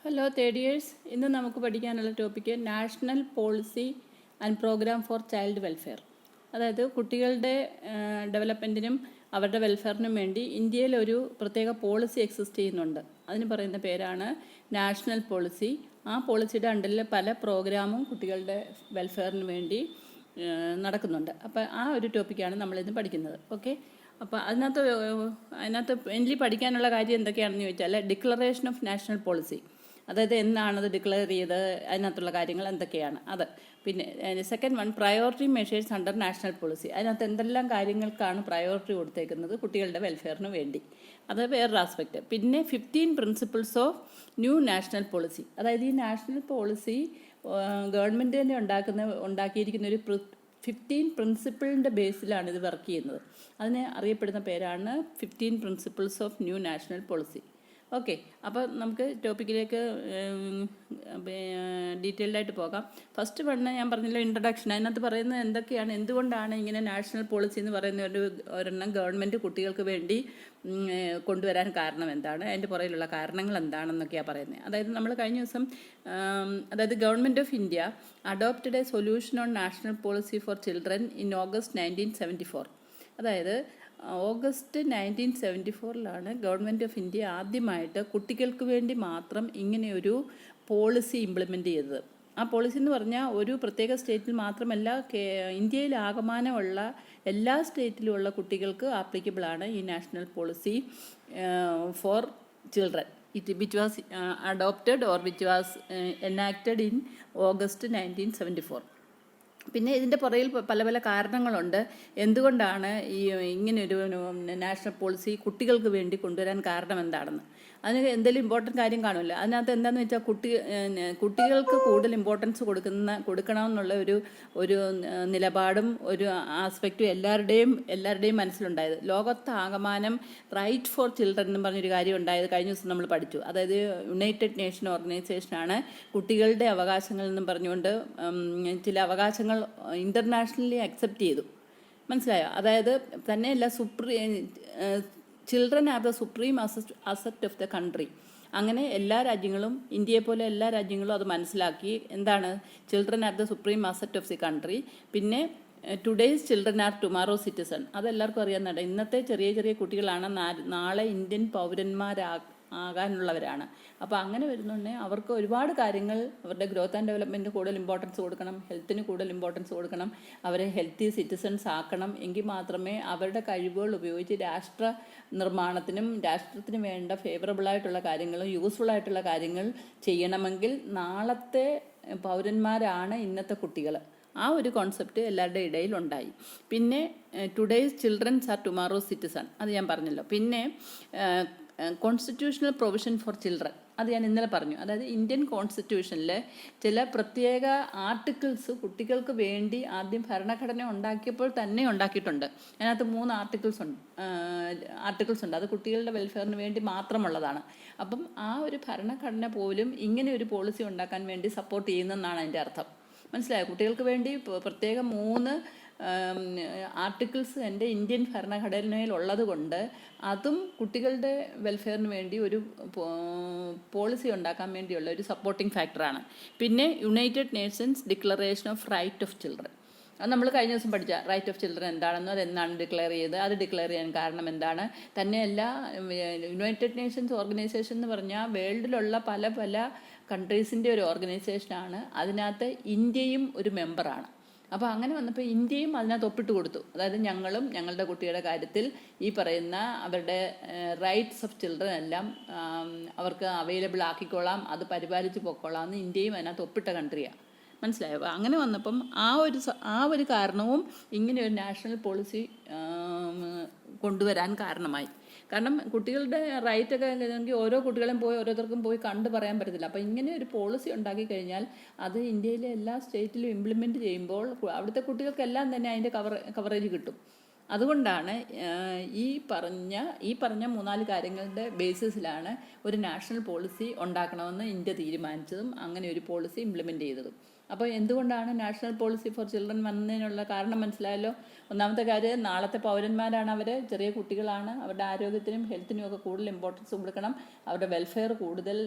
Hello third years. ഇന്ന് നമുക്ക് പഠിക്കാനുള്ള topic national policy and programme for child welfare. അതായത് കുട്ടികളുടെ ഡെവലപ്മെൻറ്റിനും അവരുടെ വെൽഫെയറിനും വേണ്ടി ഇന്ത്യയിൽ ഒരു പ്രത്യേക പോളിസി എക്സിസ്റ്റ് ചെയ്യുന്നുണ്ട്. അതിന് പറയുന്ന പേരാണ് നാഷണൽ പോളിസി. ആ പോളിസിയുടെ അണ്ടറിൽ പല പ്രോഗ്രാമും കുട്ടികളുടെ വെൽഫെയറിന് വേണ്ടി നടക്കുന്നുണ്ട്. അപ്പോൾ ആ ഒരു ടോപ്പിക്കാണ് നമ്മളിന്ന് പഠിക്കുന്നത്. ഓക്കെ, അപ്പോൾ അതിനകത്ത് മെയിൻലി പഠിക്കാനുള്ള കാര്യം എന്തൊക്കെയാണെന്ന് ചോദിച്ചാൽ ഡിക്ലറേഷൻ ഓഫ് നാഷണൽ പോളിസി, അതായത് എന്നാണത് ഡിക്ലെയർ ചെയ്ത് അതിനകത്തുള്ള കാര്യങ്ങൾ എന്തൊക്കെയാണ് അത്. പിന്നെ second one priority measures under national policy. അതിനകത്ത് എന്തെല്ലാം കാര്യങ്ങൾക്കാണ് പ്രയോറിറ്റി കൊടുത്തേക്കുന്നത് കുട്ടികളുടെ വെൽഫെയറിന് വേണ്ടി, അത് വേറൊരു ആസ്പെക്റ്റ്. പിന്നെ 15 principles of new national policy. അതായത് ഈ നാഷണൽ പോളിസി ഗവൺമെൻറ് തന്നെ ഉണ്ടാക്കിയിരിക്കുന്ന ഒരു 15 പ്രിൻസിപ്പിളിൻ്റെ ബേസിലാണ് ഇത് വർക്ക് ചെയ്യുന്നത്. അതിനെ അറിയപ്പെടുന്ന പേരാണ് 15 principles of new national policy. Okay, അപ്പോൾ നമുക്ക് ടോപ്പിക്കിലേക്ക് ഡീറ്റെയിൽഡായിട്ട് പോകാം. ഫസ്റ്റ് ഞാൻ പറഞ്ഞല്ലോ ഇൻട്രഡക്ഷൻ. അതിനകത്ത് പറയുന്നത് എന്തൊക്കെയാണ്, എന്തുകൊണ്ടാണ് ഇങ്ങനെ നാഷണൽ പോളിസി എന്ന് പറയുന്ന ഒരെണ്ണം ഗവൺമെൻറ് കുട്ടികൾക്ക് വേണ്ടി കൊണ്ടുവരാൻ കാരണം എന്താണ്, അതിൻ്റെ പുറകിലുള്ള കാരണങ്ങൾ എന്താണെന്നൊക്കെയാണ് പറയുന്നത്. അതായത് നമ്മൾ കഴിഞ്ഞ ദിവസം അതായത് government of India adopted A solution on national policy for children in August 1974. അതായത് ഓഗസ്റ്റ് 1974 ഗവൺമെൻറ് ഓഫ് ഇന്ത്യ ആദ്യമായിട്ട് കുട്ടികൾക്ക് വേണ്ടി മാത്രം ഇങ്ങനെയൊരു പോളിസി ഇംപ്ലിമെൻ്റ് ചെയ്തത്. ആ പോളിസി എന്ന് പറഞ്ഞാൽ ഒരു പ്രത്യേക സ്റ്റേറ്റിൽ മാത്രമല്ല, ഇന്ത്യയിൽ ആകമാനമുള്ള എല്ലാ സ്റ്റേറ്റിലുമുള്ള കുട്ടികൾക്ക് ആപ്ലിക്കബിളാണ് ഈ national policy for children. Which was adopted or which was enacted in August 1974. പിന്നെ ഇതിൻ്റെ പുറകിൽ പല പല കാരണങ്ങളുണ്ട്. എന്തുകൊണ്ടാണ് ഇങ്ങനെയൊരു നാഷണൽ പോളിസി കുട്ടികൾക്ക് വേണ്ടി കൊണ്ടുവരാൻ കാരണം എന്താണെന്ന്. അതിന് എന്തെങ്കിലും ഇമ്പോർട്ടൻറ്റ് കാര്യം കാണുമല്ലോ. അതിനകത്ത് എന്താണെന്ന് വെച്ചാൽ കുട്ടികൾക്ക് കൂടുതൽ ഇമ്പോർട്ടൻസ് കൊടുക്കണമെന്നുള്ള ഒരു നിലപാടും ഒരു ആസ്പെക്റ്റും എല്ലാവരുടെയും മനസ്സിലുണ്ടായത്. ലോകത്താകമാനം റൈറ്റ് ഫോർ ചിൽഡ്രൻ എന്ന് പറഞ്ഞൊരു കാര്യം ഉണ്ടായത് കഴിഞ്ഞ ദിവസം നമ്മൾ പഠിച്ചു. അതായത് യുണൈറ്റഡ് നേഷൻ ഓർഗനൈസേഷനാണ് കുട്ടികളുടെ അവകാശങ്ങൾ എന്നും പറഞ്ഞുകൊണ്ട് ചില അവകാശങ്ങൾ ഇൻ്റർനാഷണലി അക്സെപ്റ്റ് ചെയ്തു. മനസ്സിലായോ? അതായത് തന്നെയല്ല, children are the supreme asset of the country. അങ്ങനെ എല്ലാ രാജ്യങ്ങളും, ഇന്ത്യയെ പോലെ എല്ലാ രാജ്യങ്ങളും അത് മനസ്സിലാക്കി. എന്താണ് children are the supreme asset of the country. പിന്നെ today's children are tomorrow citizen. അതെല്ലാവർക്കും അറിയാവുന്നതാണ്. ഇന്നത്തെ ചെറിയ ചെറിയ കുട്ടികളാണ് നാളെ ഇന്ത്യൻ പൗരന്മാരാകാനുള്ളവരാണ്. അപ്പോൾ അങ്ങനെ വരുന്നുണ്ടെങ്കിൽ അവർക്ക് ഒരുപാട് കാര്യങ്ങൾ, അവരുടെ ഗ്രോത്ത് ആൻഡ് ഡെവലപ്മെൻറ്റ് കൂടുതൽ ഇമ്പോർട്ടൻസ് കൊടുക്കണം, ഹെൽത്തിന് കൂടുതൽ ഇമ്പോർട്ടൻസ് കൊടുക്കണം, അവരെ ഹെൽത്തി സിറ്റിസൺസ് ആക്കണം. എങ്കിൽ മാത്രമേ അവരുടെ കഴിവുകൾ ഉപയോഗിച്ച് രാഷ്ട്ര നിർമ്മാണത്തിനും രാഷ്ട്രത്തിനും വേണ്ട ഫേവറബിളായിട്ടുള്ള കാര്യങ്ങളും യൂസ്ഫുള്ളായിട്ടുള്ള കാര്യങ്ങൾ ചെയ്യണമെങ്കിൽ നാളത്തെ പൗരന്മാരാണ് ഇന്നത്തെ കുട്ടികൾ. ആ ഒരു കോൺസെപ്റ്റ് എല്ലാവരുടെ ഇടയിൽ ഉണ്ടായി. പിന്നെ today's children's are tomorrow citizen, അത് ഞാൻ പറഞ്ഞല്ലോ. പിന്നെ കോൺസ്റ്റിറ്റ്യൂഷണൽ പ്രൊവിഷൻ ഫോർ ചിൽഡ്രൻ, അത് ഞാൻ ഇന്നലെ പറഞ്ഞു. അതായത് ഇന്ത്യൻ കോൺസ്റ്റിറ്റ്യൂഷനിൽ ചില പ്രത്യേക ആർട്ടിക്കിൾസ് കുട്ടികൾക്ക് വേണ്ടി ആദ്യം ഭരണഘടന ഉണ്ടാക്കിയപ്പോൾ തന്നെ ഉണ്ടാക്കിയിട്ടുണ്ട്. അതിനകത്ത് 3 ആർട്ടിക്കിൾസ് ഉണ്ട്. അത് കുട്ടികളുടെ വെൽഫെയറിന് വേണ്ടി മാത്രമുള്ളതാണ്. അപ്പം ആ ഒരു ഭരണഘടന പോലും ഇങ്ങനെ ഒരു പോളിസി ഉണ്ടാക്കാൻ വേണ്ടി സപ്പോർട്ട് ചെയ്യുന്നതെന്നാണ് അതിൻ്റെ അർത്ഥം. മനസ്സിലായോ? കുട്ടികൾക്ക് വേണ്ടി പ്രത്യേക 3 ആർട്ടിക്കിൾസ് എൻ്റെ ഇന്ത്യൻ ഭരണഘടനയിൽ ഉള്ളത് കൊണ്ട് അതും കുട്ടികളുടെ വെൽഫെയറിന് വേണ്ടി ഒരു പോളിസി ഉണ്ടാക്കാൻ വേണ്ടിയുള്ള ഒരു സപ്പോർട്ടിംഗ് ഫാക്ടറാണ്. പിന്നെ United Nations declaration of right of children, അത് നമ്മൾ കഴിഞ്ഞ ദിവസം പഠിച്ച റൈറ്റ് ഓഫ് ചിൽഡ്രൻ എന്താണെന്നും അതെന്നാണ് ഡിക്ലെയർ ചെയ്തത്, അത് ഡിക്ലെയർ ചെയ്യാൻ കാരണം എന്താണ്. തന്നെയല്ല, യുണൈറ്റഡ് നേഷൻസ് ഓർഗനൈസേഷൻ എന്ന് പറഞ്ഞാൽ വേൾഡിലുള്ള പല പല കൺട്രീസിൻ്റെ ഒരു ഓർഗനൈസേഷനാണ്. അതിനകത്ത് ഇന്ത്യയും ഒരു മെമ്പറാണ്. അപ്പോൾ അങ്ങനെ വന്നപ്പോൾ ഇന്ത്യയും അതിനകത്ത് ഒപ്പിട്ട് കൊടുത്തു. അതായത് ഞങ്ങളും ഞങ്ങളുടെ കുട്ടിയുടെ കാര്യത്തിൽ ഈ പറയുന്ന അവരുടെ റൈറ്റ്സ് ഓഫ് ചിൽഡ്രൻ എല്ലാം അവർക്ക് അവൈലബിൾ ആക്കിക്കോളാം, അത് പരിപാലിച്ച് പോയിക്കോളാം എന്ന് ഇന്ത്യയും അതിനകത്ത് ഒപ്പിട്ട കൺട്രിയാണ്. മനസ്സിലായോ? അങ്ങനെ വന്നപ്പം ആ ഒരു കാരണവും ഇങ്ങനെ ഒരു നാഷണൽ പോളിസി കൊണ്ടുവരാൻ കാരണമായി. കാരണം കുട്ടികളുടെ റൈറ്റൊക്കെ അല്ലെങ്കിൽ ഓരോ കുട്ടികളെയും ഓരോരുത്തർക്കും പോയി കണ്ടു പറയാൻ പറ്റത്തില്ല. അപ്പോൾ ഇങ്ങനെ ഒരു പോളിസി ഉണ്ടാക്കി കഴിഞ്ഞാൽ അത് ഇന്ത്യയിലെ എല്ലാ സ്റ്റേറ്റിലും ഇംപ്ലിമെൻറ്റ് ചെയ്യുമ്പോൾ അവിടുത്തെ കുട്ടികൾക്കെല്ലാം തന്നെ അതിൻ്റെ കവറേജ് കിട്ടും. അതുകൊണ്ടാണ് ഈ പറഞ്ഞ 3-4 കാര്യങ്ങളുടെ ബേസിസിലാണ് ഒരു നാഷണൽ പോളിസി ഉണ്ടാക്കണമെന്ന് ഇന്ത്യ തീരുമാനിച്ചതും അങ്ങനെ ഒരു പോളിസി ഇംപ്ലിമെൻറ്റ് ചെയ്തതും. അപ്പോൾ എന്തുകൊണ്ടാണ് നാഷണൽ പോളിസി ഫോർ ചിൽഡ്രൻ വന്നതിനുള്ള കാരണം മനസ്സിലായല്ലോ. ഒന്നാമത്തെ കാര്യം, നാളത്തെ പൗരന്മാരാണ് അവർ, ചെറിയ കുട്ടികളാണ്, അവരുടെ ആരോഗ്യത്തിനും ഹെൽത്തിനും ഒക്കെ കൂടുതൽ ഇമ്പോർട്ടൻസ് കൊടുക്കണം. അവരുടെ വെൽഫെയർ കൂടുതൽ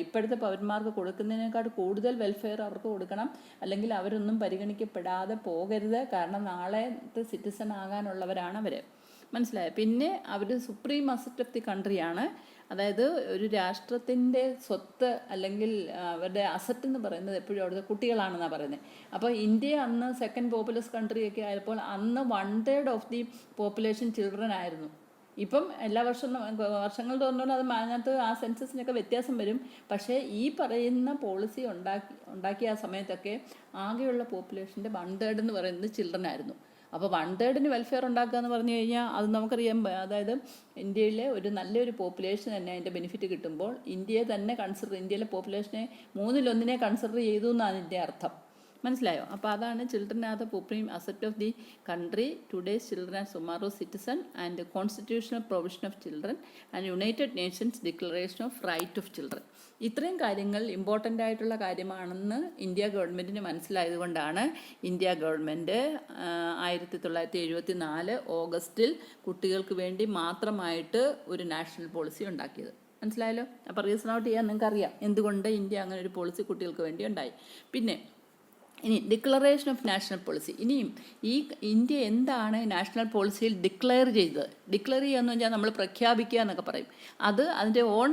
ഇപ്പോഴത്തെ പൗരന്മാർക്ക് കൊടുക്കുന്നതിനേക്കാൾ കൂടുതൽ വെൽഫെയർ അവർക്ക് കൊടുക്കണം. അല്ലെങ്കിൽ അവരൊന്നും പരിഗണിക്കപ്പെടാതെ പോകരുത്. കാരണം നാളത്തെ സിറ്റിസൺ ആകാനുള്ളവരാണ് അവർ. മനസ്സിലായോ? പിന്നെ അവർ സുപ്രീം അസറ്റ് ഓഫ് ദി കൺട്രിയാണ്. അതായത് ഒരു രാഷ്ട്രത്തിൻ്റെ സ്വത്ത് അല്ലെങ്കിൽ അവരുടെ അസറ്റ് എന്ന് പറയുന്നത് എപ്പോഴും അവിടുത്തെ കുട്ടികളാണെന്നാണ് പറയുന്നത്. അപ്പോൾ ഇന്ത്യ അന്ന് സെക്കൻഡ് പോപ്പുലസ് കൺട്രിയൊക്കെ ആയപ്പോൾ അന്ന് 1/3 ഓഫ് ദി പോപ്പുലേഷൻ ചിൽഡ്രൻ ആയിരുന്നു. ഇപ്പം എല്ലാ വർഷങ്ങൾ തോന്നുന്നു അത് അതിനകത്ത് ആ സെൻസസിനൊക്കെ വ്യത്യാസം വരും. പക്ഷേ ഈ പറയുന്ന പോളിസി ഉണ്ടാക്കിയ ആ സമയത്തൊക്കെ ആകെയുള്ള പോപ്പുലേഷൻ്റെ 1/3 എന്ന് പറയുന്നത് ചിൽഡ്രൻ ആയിരുന്നു. അപ്പോൾ 1/3 വെൽഫെയർ ഉണ്ടാക്കുക എന്ന് പറഞ്ഞു കഴിഞ്ഞാൽ അത് നമുക്കറിയാം. അതായത് ഇന്ത്യയിലെ ഒരു നല്ലൊരു പോപ്പുലേഷൻ തന്നെ അതിൻ്റെ ബെനിഫിറ്റ് കിട്ടുമ്പോൾ ഇന്ത്യയിലെ പോപ്പുലേഷനെ 1/3 കൺസിഡർ ചെയ്തു എന്നാണ് ഇതിൻ്റെ അർത്ഥം. മനസ്സിലായോ? അപ്പോൾ അതാണ് children are the supreme asset of the country, today's children and tomorrow's citizen and constitutional provision of children and United Nations declaration of right of children. ഇത്രയും കാര്യങ്ങൾ ഇമ്പോർട്ടൻ്റ് ആയിട്ടുള്ള കാര്യമാണെന്ന് ഇന്ത്യ ഗവൺമെൻറ്റിന് മനസ്സിലായതുകൊണ്ടാണ് ഇന്ത്യ ഗവൺമെൻറ് 1974 ഓഗസ്റ്റിൽ കുട്ടികൾക്ക് വേണ്ടി മാത്രമായിട്ട് ഒരു നാഷണൽ പോളിസി ഉണ്ടാക്കിയത്. മനസ്സിലായല്ലോ? അപ്പോൾ റീസൺ ഔട്ട് ചെയ്യാൻ നിങ്ങൾക്കറിയാം എന്തുകൊണ്ട് ഇന്ത്യ അങ്ങനെ ഒരു പോളിസി കുട്ടികൾക്ക് വേണ്ടി ഉണ്ടായി. പിന്നെ ഇനി ഡിക്ലറേഷൻ ഓഫ് നാഷണൽ പോളിസി. ഇനിയും ഈ ഇന്ത്യ എന്താണ് നാഷണൽ പോളിസിയിൽ ഡിക്ലെയർ ചെയ്തത്? ഡിക്ലെയർ ചെയ്യുക എന്ന് വെച്ചാൽ നമ്മൾ പ്രഖ്യാപിക്കുക എന്നൊക്കെ പറയും. അതിൻ്റെ ഓൺ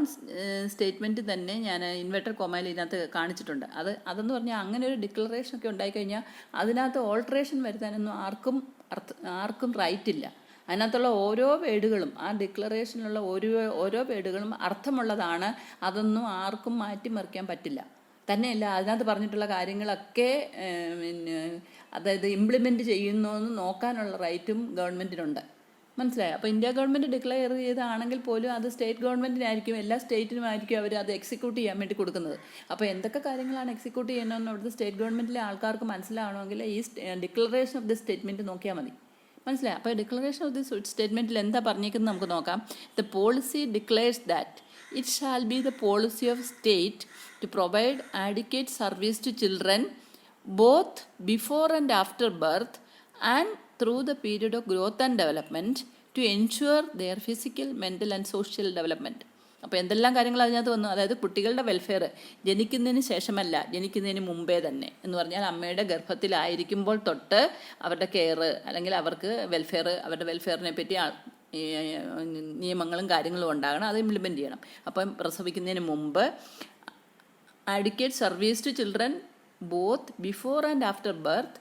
സ്റ്റേറ്റ്മെൻറ്റ് തന്നെ ഞാൻ ഇൻവെർട്ടർ കോമയിൽ ഇതിനകത്ത് കാണിച്ചിട്ടുണ്ട്. അതെന്ന് പറഞ്ഞാൽ അങ്ങനെ ഒരു ഡിക്ലറേഷനൊക്കെ ഉണ്ടായിക്കഴിഞ്ഞാൽ അതിനകത്ത് ഓൾട്രേഷൻ വരുത്താനൊന്നും ആർക്കും റൈറ്റ് ഇല്ല. അതിനകത്തുള്ള ഓരോ വേർഡുകളും, ആ ഡിക്ലറേഷനിലുള്ള ഓരോ വേർഡുകളും അർത്ഥമുള്ളതാണ്. അതൊന്നും ആർക്കും മാറ്റിമറിക്കാൻ പറ്റില്ല. തന്നെയല്ല, അതിനകത്ത് പറഞ്ഞിട്ടുള്ള കാര്യങ്ങളൊക്കെ അതായത് ഇംപ്ലിമെൻറ്റ് ചെയ്യുന്നോന്ന് നോക്കാനുള്ള റൈറ്റും ഗവൺമെൻറ്റിനുണ്ട്. മനസ്സിലായോ? അപ്പോൾ ഇന്ത്യ ഗവൺമെൻറ് ഡിക്ലെയർ ചെയ്താണെങ്കിൽ പോലും അത് സ്റ്റേറ്റ് ഗവൺമെൻറ്റിനായിരിക്കും, എല്ലാ സ്റ്റേറ്റിനുമായിരിക്കും അവർ അത് എക്സിക്യൂട്ട് ചെയ്യാൻ വേണ്ടി കൊടുക്കുന്നത്. അപ്പോൾ എന്തൊക്കെ കാര്യങ്ങളാണ് എക്സിക്യൂട്ട് ചെയ്യുന്നതെന്ന് അവിടുത്തെ സ്റ്റേറ്റ് ഗവൺമെൻറ്റിലെ ആൾക്കാർക്ക് മനസ്സിലാവണമെങ്കിൽ ഈ ഡിക്ലറേഷൻ ഓഫ് ദി സ്റ്റേറ്റ്മെൻറ്റ് നോക്കിയാൽ മതി. മനസ്സിലായി? അപ്പോൾ ഡിക്ലറേഷൻ ഓഫ് ദി സ്റ്റേറ്റ്മെൻറ്റിൽ എന്താ പറഞ്ഞേക്കുന്നത് നമുക്ക് നോക്കാം. The policy declares that it shall be the policy of state to provide adequate service to children both before and after birth and through the period of growth and development to ensure their physical, mental and social development. അപ്പോൾ എന്തെല്ലാം കാര്യങ്ങൾ അതിനകത്ത് വന്നു. അതായത് കുട്ടികളുടെ welfare ജനിക്കുന്നതിന് ശേഷമല്ല, ജനിക്കുന്നതിന് മുമ്പേ തന്നെ എന്ന് പറഞ്ഞാൽ അമ്മയുടെ ഗർഭത്തിലായിരിക്കുമ്പോൾ തൊട്ട് അവരുടെ കെയർ അല്ലെങ്കിൽ അവർക്ക് വെൽഫെയർ, അവരുടെ വെൽഫെയറിനെ പറ്റി നിയമങ്ങളും കാര്യങ്ങളും ഉണ്ടാകണം. അത് ഇംപ്ലിമെൻറ്റ് ചെയ്യണം. അപ്പം പ്രസവിക്കുന്നതിന് മുമ്പ് adequate service to children both before and after birth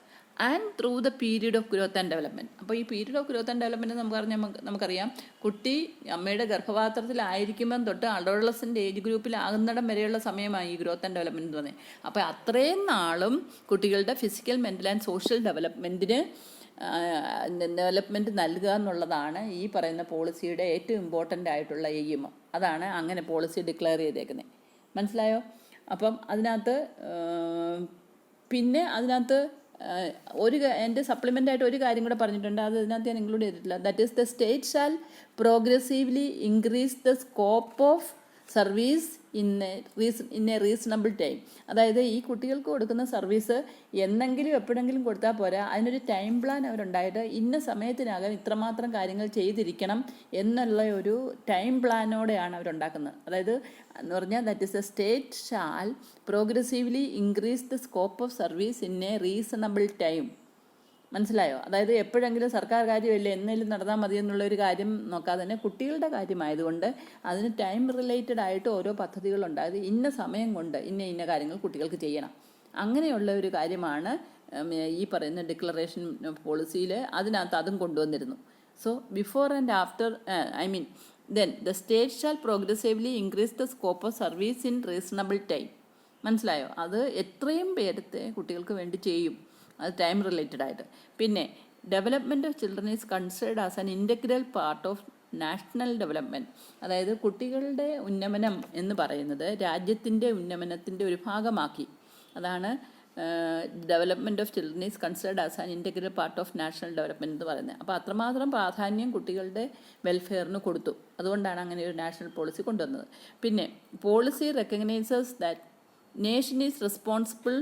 and through the period of growth and development. അപ്പോൾ ഈ period of growth and development നമുക്കറിയാം. കുട്ടി അമ്മയുടെ ഗർഭപാത്രത്തിലായിരിക്കുമ്പം തൊട്ട് അഡോളസൻ്റ് ഏജ് ഗ്രൂപ്പിലാകുന്നിടം വരെയുള്ള സമയമാണ് ഈ ഗ്രോത്ത് ആൻഡ് ഡെവലപ്മെൻറ്റ് എന്ന് പറഞ്ഞത്. അപ്പോൾ അത്രയും നാളും കുട്ടികളുടെ ഫിസിക്കൽ, മെൻ്റൽ ആൻഡ് സോഷ്യൽ ഡെവലപ്മെൻറ്റിന് നൽകുക എന്നുള്ളതാണ് ഈ പറയുന്ന പോളിസിയുടെ ഏറ്റവും ഇമ്പോർട്ടൻ്റ് ആയിട്ടുള്ള എയിം. അതാണ് അങ്ങനെ പോളിസി ഡിക്ലെയർ ചെയ്തേക്കുന്നത്. മനസ്സിലായോ? അപ്പം അതിനകത്ത് പിന്നെ അതിനകത്ത് എൻ്റെ സപ്ലിമെൻ്റായിട്ട് ഒരു കാര്യം കൂടെ പറഞ്ഞിട്ടുണ്ട്. അത് ഇതിനകത്ത് ഞാൻ ഇൻക്ലൂഡ് ചെയ്തിട്ടില്ല. That is the state shall progressively increase the scope of service in A reasonable time. അതായത് ഈ കുട്ടികൾക്ക് കൊടുക്കുന്ന സർവീസ് എന്നെങ്കിലും എപ്പോഴെങ്കിലും കൊടുത്താൽ പോരാ, അതിനൊരു ടൈം പ്ലാൻ അവരുണ്ടായിട്ട് ഇന്ന സമയത്തിനകം ഇത്രമാത്രം കാര്യങ്ങൾ ചെയ്തിരിക്കണം എന്നുള്ള ഒരു ടൈം പ്ലാനോടെയാണ് അവരുണ്ടാക്കുന്നത്. അതായത് എന്ന് പറഞ്ഞാൽ that is A state shall progressively increase the scope of service in A reasonable time. മനസ്സിലായോ? അതായത് എപ്പോഴെങ്കിലും സർക്കാർ കാര്യമില്ല എന്നേലും നടന്നാൽ മതി എന്നുള്ളൊരു കാര്യം നോക്കാതെ തന്നെ കുട്ടികളുടെ കാര്യമായതുകൊണ്ട് അതിന് ടൈം റിലേറ്റഡ് ആയിട്ട് ഓരോ പദ്ധതികളുണ്ട്. അത് ഇന്ന സമയം കൊണ്ട് ഇന്ന കാര്യങ്ങൾ കുട്ടികൾക്ക് ചെയ്യണം. അങ്ങനെയുള്ള ഒരു കാര്യമാണ് ഈ പറയുന്ന ഡിക്ലറേഷൻ പോളിസിയിൽ. അതിനകത്ത് അതും കൊണ്ടുവന്നിരുന്നു. So before and after then the state shall progressively increase the scope of service in reasonable time. മനസ്സിലായോ? അത് എത്രയും പേരത്തെ കുട്ടികൾക്ക് വേണ്ടി ചെയ്യും. അത് ടൈം റിലേറ്റഡ് ആയിട്ട്. പിന്നെ development of children is considered as an integral part of national development. അതായത് കുട്ടികളുടെ ഉന്നമനം എന്ന് പറയുന്നത് രാജ്യത്തിൻ്റെ ഉന്നമനത്തിൻ്റെ ഒരു ഭാഗമാക്കി. അതാണ് development of children is considered as an integral part of national development എന്ന് പറയുന്നത്. അപ്പോൾ അത്രമാത്രം പ്രാധാന്യം കുട്ടികളുടെ വെൽഫെയറിന് കൊടുത്തു. അതുകൊണ്ടാണ് അങ്ങനെ ഒരു നാഷണൽ പോളിസി കൊണ്ടുവന്നത്. പിന്നെ policy recognises that nation is responsible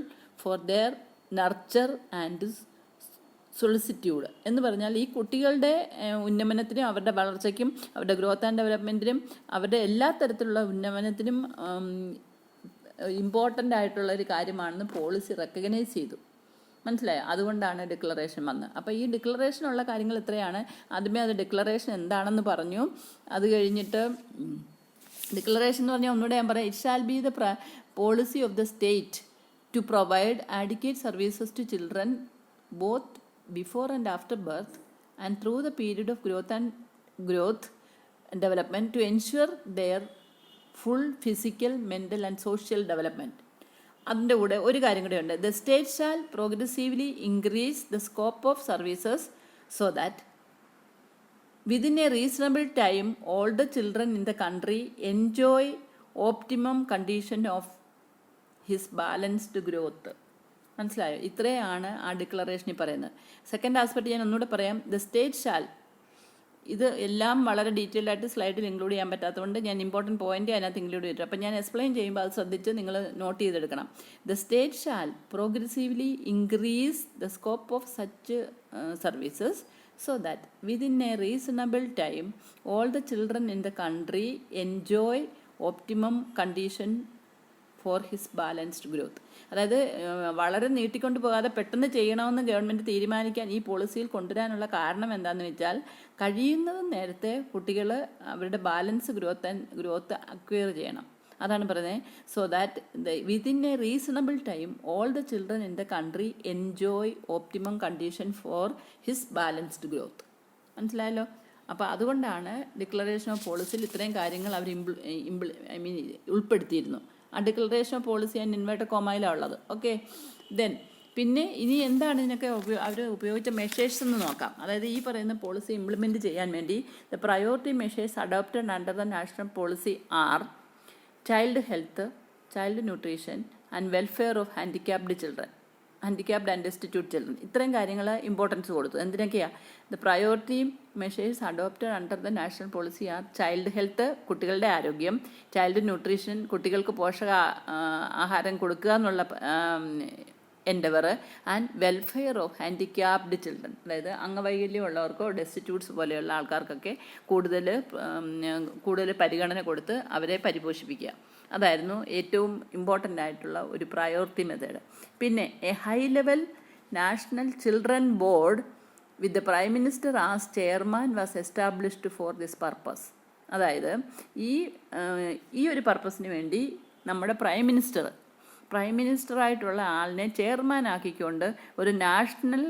for their nurture and solicitude എന്ന് പറഞ്ഞാൽ ഈ കുട്ടികളുടെ ഉന്നമനത്തിനും അവരുടെ വളർച്ചയ്ക്കും അവരുടെ ഗ്രോത്ത് ആൻഡ് ഡെവലപ്മെൻറ്റിനും അവരുടെ എല്ലാ തരത്തിലുള്ള ഉന്നമനത്തിനും ഇമ്പോർട്ടൻ്റ് ആയിട്ടുള്ള ഒരു കാര്യമാണെന്ന് പോളിസി റെക്കഗ്നൈസ് ചെയ്തു. മനസ്സിലായോ? അതുകൊണ്ടാണ് ഡിക്ലറേഷൻ വന്നത്. അപ്പോൾ ഈ ഡിക്ലറേഷനുള്ള കാര്യങ്ങൾ ഇത്രയാണ്. ആദ്യമേ അത് ഡിക്ലറേഷൻ എന്താണെന്ന് പറഞ്ഞു. അത് കഴിഞ്ഞിട്ട് ഡിക്ലറേഷൻ എന്ന് പറഞ്ഞാൽ ഒന്നുകൂടെ ഞാൻ പറയാം. It shall be the policy of the state to provide adequate services to children both before and after birth and through the period of growth and development to ensure their full physical, mental and social development. അതിൻ്റെ കൂടെ ഒരു കാര്യം കൂടെ ഉണ്ട്. The state shall progressively increase the scope of services so that within a reasonable time all the children in the country enjoy optimum condition of his balanced growth. മനസ്സിലായോ? ഇത്രയാണ് ആ ഡിക്ലറേഷനിൽ പറയുന്നത്. സെക്കൻഡ് ആസ്പെക്ട് ഞാൻ ഒന്നുകൂടെ പറയാം. ദ സ്റ്റേറ്റ് ഷാൽ, ഇത് എല്ലാം വളരെ ഡീറ്റെയിൽ ആയിട്ട് സ്ലൈഡിൽ ഇൻക്ലൂഡ് ചെയ്യാൻ പറ്റാത്തതുകൊണ്ട് ഞാൻ ഇമ്പോർട്ടൻറ്റ് പോയിന്റ് അതിനകത്ത് ഇൻക്ലൂഡ് ചെയ്തിട്ട് അപ്പം ഞാൻ എക്സ്പ്ലെയിൻ ചെയ്യുമ്പോൾ അത് ശ്രദ്ധിച്ച് നിങ്ങൾ നോട്ട് ചെയ്തെടുക്കണം. The state shall progressively increase the scope of such services so that within a reasonable time all the children in the country enjoy optimum condition for his balanced growth. അതായത് വളരെ നീട്ടിക്കൊണ്ട് പോകാതെ പെട്ടെന്ന് ചെയ്യണമെന്ന് ഗവൺമെൻറ് തീരുമാനിക്കാൻ ഈ പോളിസിയിൽ കൊണ്ടുവരാനുള്ള കാരണം എന്താണെന്ന് വെച്ചാൽ കഴിയുന്നതും നേരത്തെ കുട്ടികൾ അവരുടെ ബാലൻസ് ഗ്രോത്ത് അക്വയർ ചെയ്യണം. അതാണ് പറയുന്നത്. So that within A reasonable time all the children in the country enjoy optimum condition for his balanced growth. മനസ്സിലായല്ലോ? അപ്പോൾ അതുകൊണ്ടാണ് ഡിക്ലറേഷൻ ഓഫ് പോളിസിയിൽ ഇത്രയും കാര്യങ്ങൾ അവർ ഉൾപ്പെടുത്തിയിരുന്നു. ആ declaration of policy and inverted കോമയിലാണ് ഉള്ളത്. ഓക്കെ. ദെൻ പിന്നെ ഇനി എന്താണ് ഇതിനൊക്കെ അവർ ഉപയോഗിച്ച മെഷേഴ്സ് എന്ന് നോക്കാം. അതായത് ഈ പറയുന്ന പോളിസി ഇംപ്ലിമെൻറ്റ് ചെയ്യാൻ വേണ്ടി the priority measures adopted under the national policy are child health, child nutrition and welfare of handicapped and destitute children. ഇത്രയും കാര്യങ്ങൾ ഇമ്പോർട്ടൻസ് കൊടുത്തു. എന്തിനൊക്കെയാണ്? The priority measures adopted under the national policy are child health, കുട്ടികളുടെ ആരോഗ്യം, child nutrition, കുട്ടികൾക്ക് പോഷക ആഹാരം കൊടുക്കുക എന്നുള്ള endeavour, and welfare of handicapped children. അതായത് അംഗവൈകല്യമുള്ളവർക്കോ ഡെസ്റ്റിറ്റ്യൂട്ട്സ് പോലെയുള്ള ആൾക്കാർക്കൊക്കെ കൂടുതൽ പരിഗണന കൊടുത്ത് അവരെ പരിപോഷിപ്പിക്കുക. അതായിരുന്നു ഏറ്റവും ഇമ്പോർട്ടൻ്റ് ആയിട്ടുള്ള ഒരു പ്രയോറിറ്റി മെത്തേഡ്. പിന്നെ A high level national children board with the prime minister as chairman was established for this purpose. അതായത് ഈ ഒരു പർപ്പസിന് വേണ്ടി നമ്മുടെ പ്രൈം മിനിസ്റ്ററായിട്ടുള്ള ആളിനെ ചെയർമാൻ ആക്കിക്കൊണ്ട് ഒരു നാഷണൽ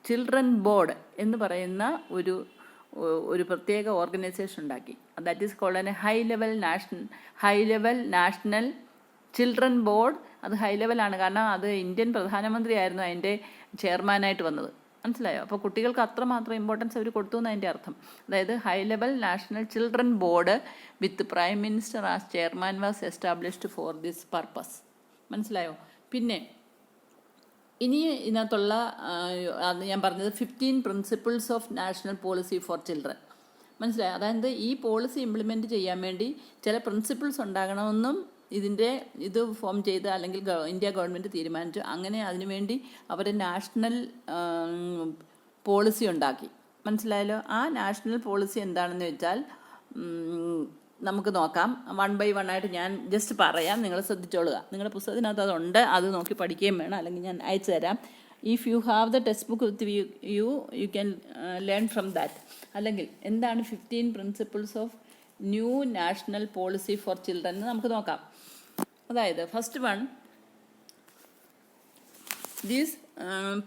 ചിൽഡ്രൻ ബോർഡ് എന്ന് പറയുന്ന ഒരു പ്രത്യേക ഓർഗനൈസേഷൻ ഉണ്ടാക്കി. That is called a high level national children board. അത് ഹൈ ലെവലാണ്, കാരണം അത് ഇന്ത്യൻ പ്രധാനമന്ത്രിയായിരുന്നു അതിൻ്റെ ചെയർമാനായിട്ട് വന്നത്. മനസ്സിലായോ? അപ്പോൾ കുട്ടികൾക്ക് അത്രമാത്രം ഇമ്പോർട്ടൻസ് അവർ കൊടുത്തു എന്ന് അതിൻ്റെ അർത്ഥം. അതായത് high level national children board with prime minister as chairman was established for this purpose. മനസ്സിലായോ? പിന്നെ ഇനി ഇതിനകത്തുള്ള ഞാൻ പറഞ്ഞത് 15 principles of national policy for children. മനസ്സിലായോ? അതായത് ഈ പോളിസി ഇംപ്ലിമെൻറ്റ് ചെയ്യാൻ വേണ്ടി ചില പ്രിൻസിപ്പിൾസ് ഉണ്ടാകണമെന്നും ഇത് ഫോം ചെയ്ത് അല്ലെങ്കിൽ ഇന്ത്യ ഗവൺമെൻറ് തീരുമാനിച്ചു. അങ്ങനെ അതിനുവേണ്ടി അവർ നാഷണൽ പോളിസി ഉണ്ടാക്കി. മനസ്സിലായല്ലോ? ആ നാഷണൽ പോളിസി എന്താണെന്ന് വെച്ചാൽ നമുക്ക് നോക്കാം. 1 by 1 ആയിട്ട് ഞാൻ ജസ്റ്റ് പറയാം, നിങ്ങൾ ശ്രദ്ധിച്ചോളുക. നിങ്ങളുടെ പുസ്തകത്തിനകത്ത് അതുണ്ട്, അത് നോക്കി പഠിക്കുകയും വേണം, അല്ലെങ്കിൽ ഞാൻ അയച്ചു തരാം. If you have the text book with you can learn from that. അല്ലെങ്കിൽ എന്താണ് 15 principles of new national policy for children എന്ന് നമുക്ക് നോക്കാം. അതായത് first one, these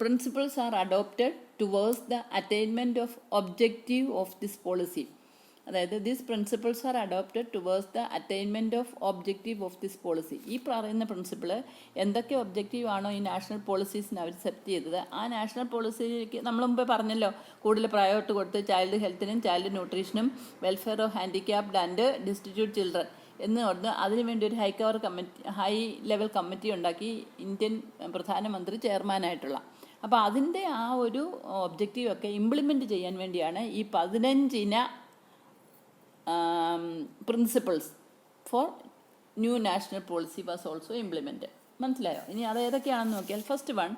principles are adopted towards the attainment of objective of this policy. അതായത് these principles are adopted towards the attainment of objective of this policy. ഈ പറയുന്ന principle എന്തൊക്കെ objective ആണോ ഈ നാഷണൽ പോളിസീസിന് അവർ സെറ്റ് ചെയ്തത്, ആ നാഷണൽ പോളിസിക്ക് നമ്മൾ മുമ്പേ പറഞ്ഞല്ലോ കൂടുതൽ പ്രയോറിറ്റി കൊടുത്ത് ചൈൽഡ് ഹെൽത്തിനും ചൈൽഡ് ന്യൂട്രീഷനും welfare of handicapped and destitute children എന്ന് പറഞ്ഞ് അതിനുവേണ്ടി ഒരു ഹൈ ലെവൽ കമ്മിറ്റി ഉണ്ടാക്കി ഇന്ത്യൻ പ്രധാനമന്ത്രി ചെയർമാനായിട്ടുള്ള. അപ്പോൾ അതിൻ്റെ ആ ഒരു ഒബ്ജക്റ്റീവൊക്കെ ഇംപ്ലിമെൻറ്റ് ചെയ്യാൻ വേണ്ടിയാണ് ഈ 15 principles for new national policy was also implemented. മനസ്സിലായോ? ഇനി അത് ഏതൊക്കെയാണെന്ന് നോക്കിയാൽ, first one,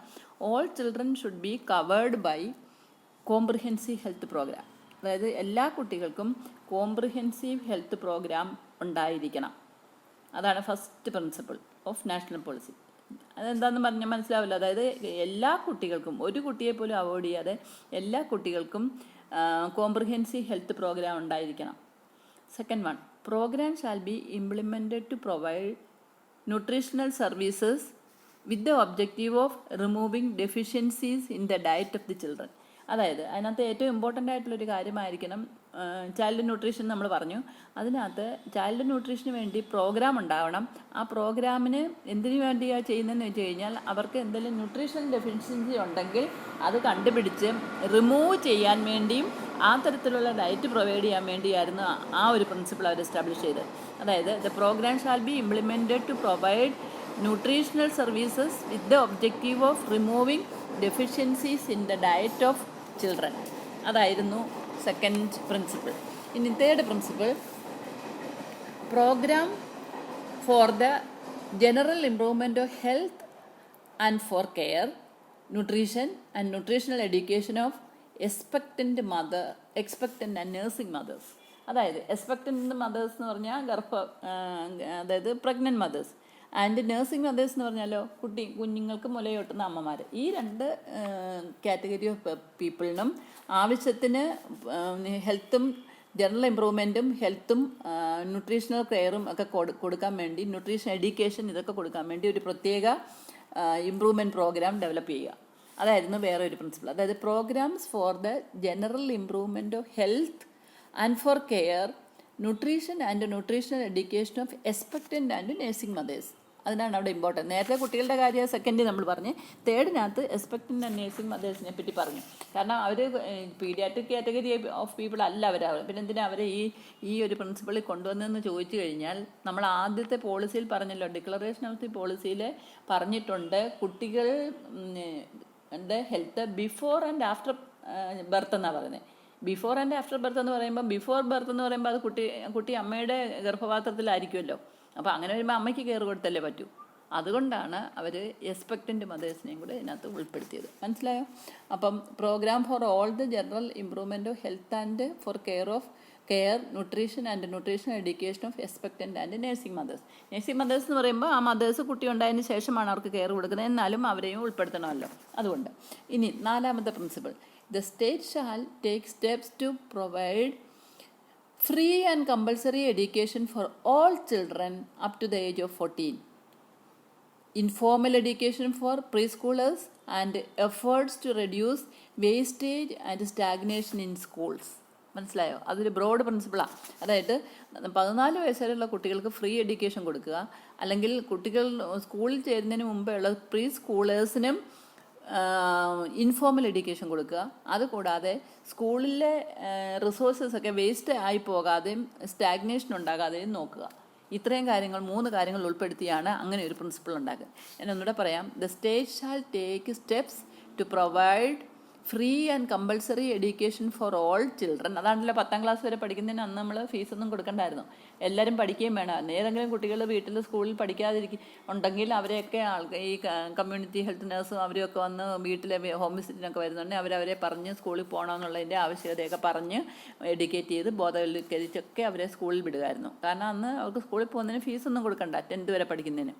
all children should be covered by comprehensive health programme. അതായത് എല്ലാ കുട്ടികൾക്കും കോംപ്രിഹെൻസീവ് ഹെൽത്ത് പ്രോഗ്രാം ഉണ്ടായിരിക്കണം. അതാണ് first principle of national policy. അതെന്താണെന്ന് പറഞ്ഞാൽ മനസ്സിലാവില്ല. അതായത് എല്ലാ കുട്ടികൾക്കും, ഒരു കുട്ടിയെ പോലും അവോയ്ഡ് ചെയ്യാതെ എല്ലാ കുട്ടികൾക്കും കോംപ്രിഹെൻസീവ് ഹെൽത്ത് പ്രോഗ്രാം ഉണ്ടായിരിക്കണം. Second one, programme shall be implemented to provide nutritional services with the objective of removing deficiencies in the diet of the children. അതായത് അതിനകത്ത് ഏറ്റവും ഇമ്പോർട്ടൻ്റ് ആയിട്ടുള്ളൊരു കാര്യമായിരിക്കണം ചൈൽഡ് ന്യൂട്രീഷൻ. നമ്മൾ പറഞ്ഞു, അതിനകത്ത് ചൈൽഡ് ന്യൂട്രീഷന് വേണ്ടി പ്രോഗ്രാം ഉണ്ടാവണം. ആ പ്രോഗ്രാമിന് എന്തിനു വേണ്ടിയാണ് ചെയ്യുന്നതെന്ന് വെച്ച് കഴിഞ്ഞാൽ, അവർക്ക് എന്തെങ്കിലും ന്യൂട്രീഷണൽ ഡെഫിഷ്യൻസി ഉണ്ടെങ്കിൽ അത് കണ്ടുപിടിച്ച് റിമൂവ് ചെയ്യാൻ വേണ്ടിയും ആ തരത്തിലുള്ള ഡയറ്റ് പ്രൊവൈഡ് ചെയ്യാൻ വേണ്ടിയായിരുന്നു ആ ഒരു പ്രിൻസിപ്പിൾ അവർ എസ്റ്റാബ്ലിഷ് ചെയ്തത്. അതായത് the programme shall be implemented to provide nutritional services with the objective of removing deficiencies in the diet of children. അതായിരുന്നു സെക്കൻഡ് പ്രിൻസിപ്പിൾ. ഇനി third principle, programme for the general improvement of health and for care, nutrition and nutritional education of expectant and nursing mothers. അതായത് expectant mothers എന്ന് പറഞ്ഞാൽ അതായത് pregnant mothers, and nursing mothers എന്ന് പറഞ്ഞാലോ കുഞ്ഞുങ്ങൾക്ക് മുലയൂട്ടുന്ന അമ്മമാർ. ഈ രണ്ട് കാറ്റഗറി ഓഫ് പീപ്പിളിനും ആവശ്യത്തിന് ഹെൽത്തും ജനറൽ ഇമ്പ്രൂവ്മെൻറ്റും ഹെൽത്തും ന്യൂട്രീഷണൽ കെയറും ഒക്കെ കൊടുക്കാൻ വേണ്ടി, ന്യൂട്രീഷൻ എഡ്യൂക്കേഷൻ ഇതൊക്കെ കൊടുക്കാൻ വേണ്ടി ഒരു പ്രത്യേക ഇമ്പ്രൂവ്മെൻറ്റ് പ്രോഗ്രാം ഡെവലപ്പ് ചെയ്യുക. അതായിരുന്നു വേറെ ഒരു പ്രിൻസിപ്പിൾ. അതായത് programmes for the general improvement of health and for care, nutrition and nutritional education of expectant and nursing mothers. അതിനാണ് അവിടെ ഇമ്പോർട്ടൻറ്റ്. നേരത്തെ കുട്ടികളുടെ കാര്യം സെക്കൻഡ് നമ്മൾ പറഞ്ഞ്, തേർഡിനകത്ത് എക്സ്പെക്റ്റൻ്റ് ആൻഡ് നേഴ്സിംഗ് മദേഴ്സിനെ പറ്റി പറഞ്ഞു. കാരണം അവർ പീഡിയാട്രിക് കാറ്റഗറി ഓഫ് പീപ്പിൾ അല്ല അവർ. പിന്നെ എന്തിനാ അവരെ ഈ ഒരു പ്രിൻസിപ്പിളിൽ കൊണ്ടുവന്നതെന്ന് ചോദിച്ചു കഴിഞ്ഞാൽ, നമ്മൾ ആദ്യത്തെ പോളിസിയിൽ പറഞ്ഞല്ലോ, ഡിക്ലറേഷൻ ഓഫ് ദി പോളിസിയിൽ പറഞ്ഞിട്ടുണ്ട് കുട്ടികൾ health before and after birth എന്നാണ് പറയുന്നത്. ബിഫോർ ആൻഡ് ആഫ്റ്റർ ബർത്ത് എന്ന് പറയുമ്പോൾ, ബിഫോർ ബർത്ത് എന്ന് പറയുമ്പോൾ അത് കുട്ടി അമ്മയുടെ ഗർഭപാത്രത്തിലായിരിക്കുമല്ലോ. അപ്പോൾ അങ്ങനെ വരുമ്പോൾ അമ്മയ്ക്ക് കെയർ കൊടുത്തല്ലേ പറ്റൂ. അതുകൊണ്ടാണ് അവർ എക്സ്പെക്റ്റൻ്റ് മദേഴ്സിനെയും കൂടെ ഇതിനകത്ത് ഉൾപ്പെടുത്തിയത്. മനസ്സിലായോ? അപ്പം programme for all the general improvement of health and for care nutrition and nutritional education of expectant and nursing mothers. Nursing mothers എന്ന് പറയുമ്പോൾ ആ മദേഴ്സ് കുട്ടി ഉണ്ടായതിന് ശേഷമാണ് അവർക്ക് കെയർ കൊടുക്കുന്നത്, എന്നാലും അവരെയും ഉൾപ്പെടുത്തണമല്ലോ. അതുകൊണ്ട് ഇനി നാലാമത്തെ principle, the state shall take steps to provide free and compulsory education for all children up to the age of 14, informal education for preschoolers, and efforts to reduce wastage and stagnation in schools. മനസ്സിലായോ? അതൊരു broad പ്രിൻസിപ്പിളാണ്. അതായത് 14 വയസ്സുവരെയുള്ള കുട്ടികൾക്ക് free education കൊടുക്കുക, അല്ലെങ്കിൽ കുട്ടികൾ സ്കൂളിൽ ചേരുന്നതിന് മുമ്പേ ഉള്ള പ്രീ സ്കൂളേഴ്സിനും ഇൻഫോർമൽ എഡ്യൂക്കേഷൻ കൊടുക്കുക. അതുകൂടാതെ സ്കൂളിലെ റിസോഴ്സസൊക്കെ വേസ്റ്റ് ആയി പോകാതെയും സ്റ്റാഗ്നേഷൻ ഉണ്ടാകാതെയും നോക്കുക. ഇത്രയും കാര്യങ്ങൾ, 3 കാര്യങ്ങൾ ഉൾപ്പെടുത്തിയാണ് അങ്ങനെ ഒരു പ്രിൻസിപ്പിൾ ഉണ്ടാക്കുക. ഞാൻ ഒന്നുകൂടെ പറയാം. The state shall take steps to provide free and compulsory education for all children. അതാണല്ലോ 10ാം ക്ലാസ് വരെ പഠിക്കുന്നതിന് അന്ന് നമ്മൾ ഫീസൊന്നും കൊടുക്കണ്ടായിരുന്നു. എല്ലാവരും പഠിക്കുകയും വേണം. ഏതെങ്കിലും കുട്ടികൾ വീട്ടിൽ സ്കൂളിൽ ഉണ്ടെങ്കിൽ അവരെയൊക്കെ ഈ കമ്മ്യൂണിറ്റി ഹെൽത്ത് നഴ്സും അവരൊക്കെ വന്ന് വീട്ടിലെ ഹോം വിസിറ്റിനൊക്കെ വരുന്നുണ്ടെങ്കിൽ അവരെ പറഞ്ഞ് സ്കൂളിൽ പോകണമെന്നുള്ളതിൻ്റെ ആവശ്യകതയൊക്കെ പറഞ്ഞ് എഡ്യൂക്കേറ്റ് ചെയ്ത് ബോധവൽക്കരിച്ചൊക്കെ അവരെ സ്കൂളിൽ വിടുമായിരുന്നു. കാരണം അന്ന് അവർക്ക് സ്കൂളിൽ പോകുന്നതിന് ഫീസൊന്നും കൊടുക്കണ്ട, 10th വരെ പഠിക്കുന്നതിന്.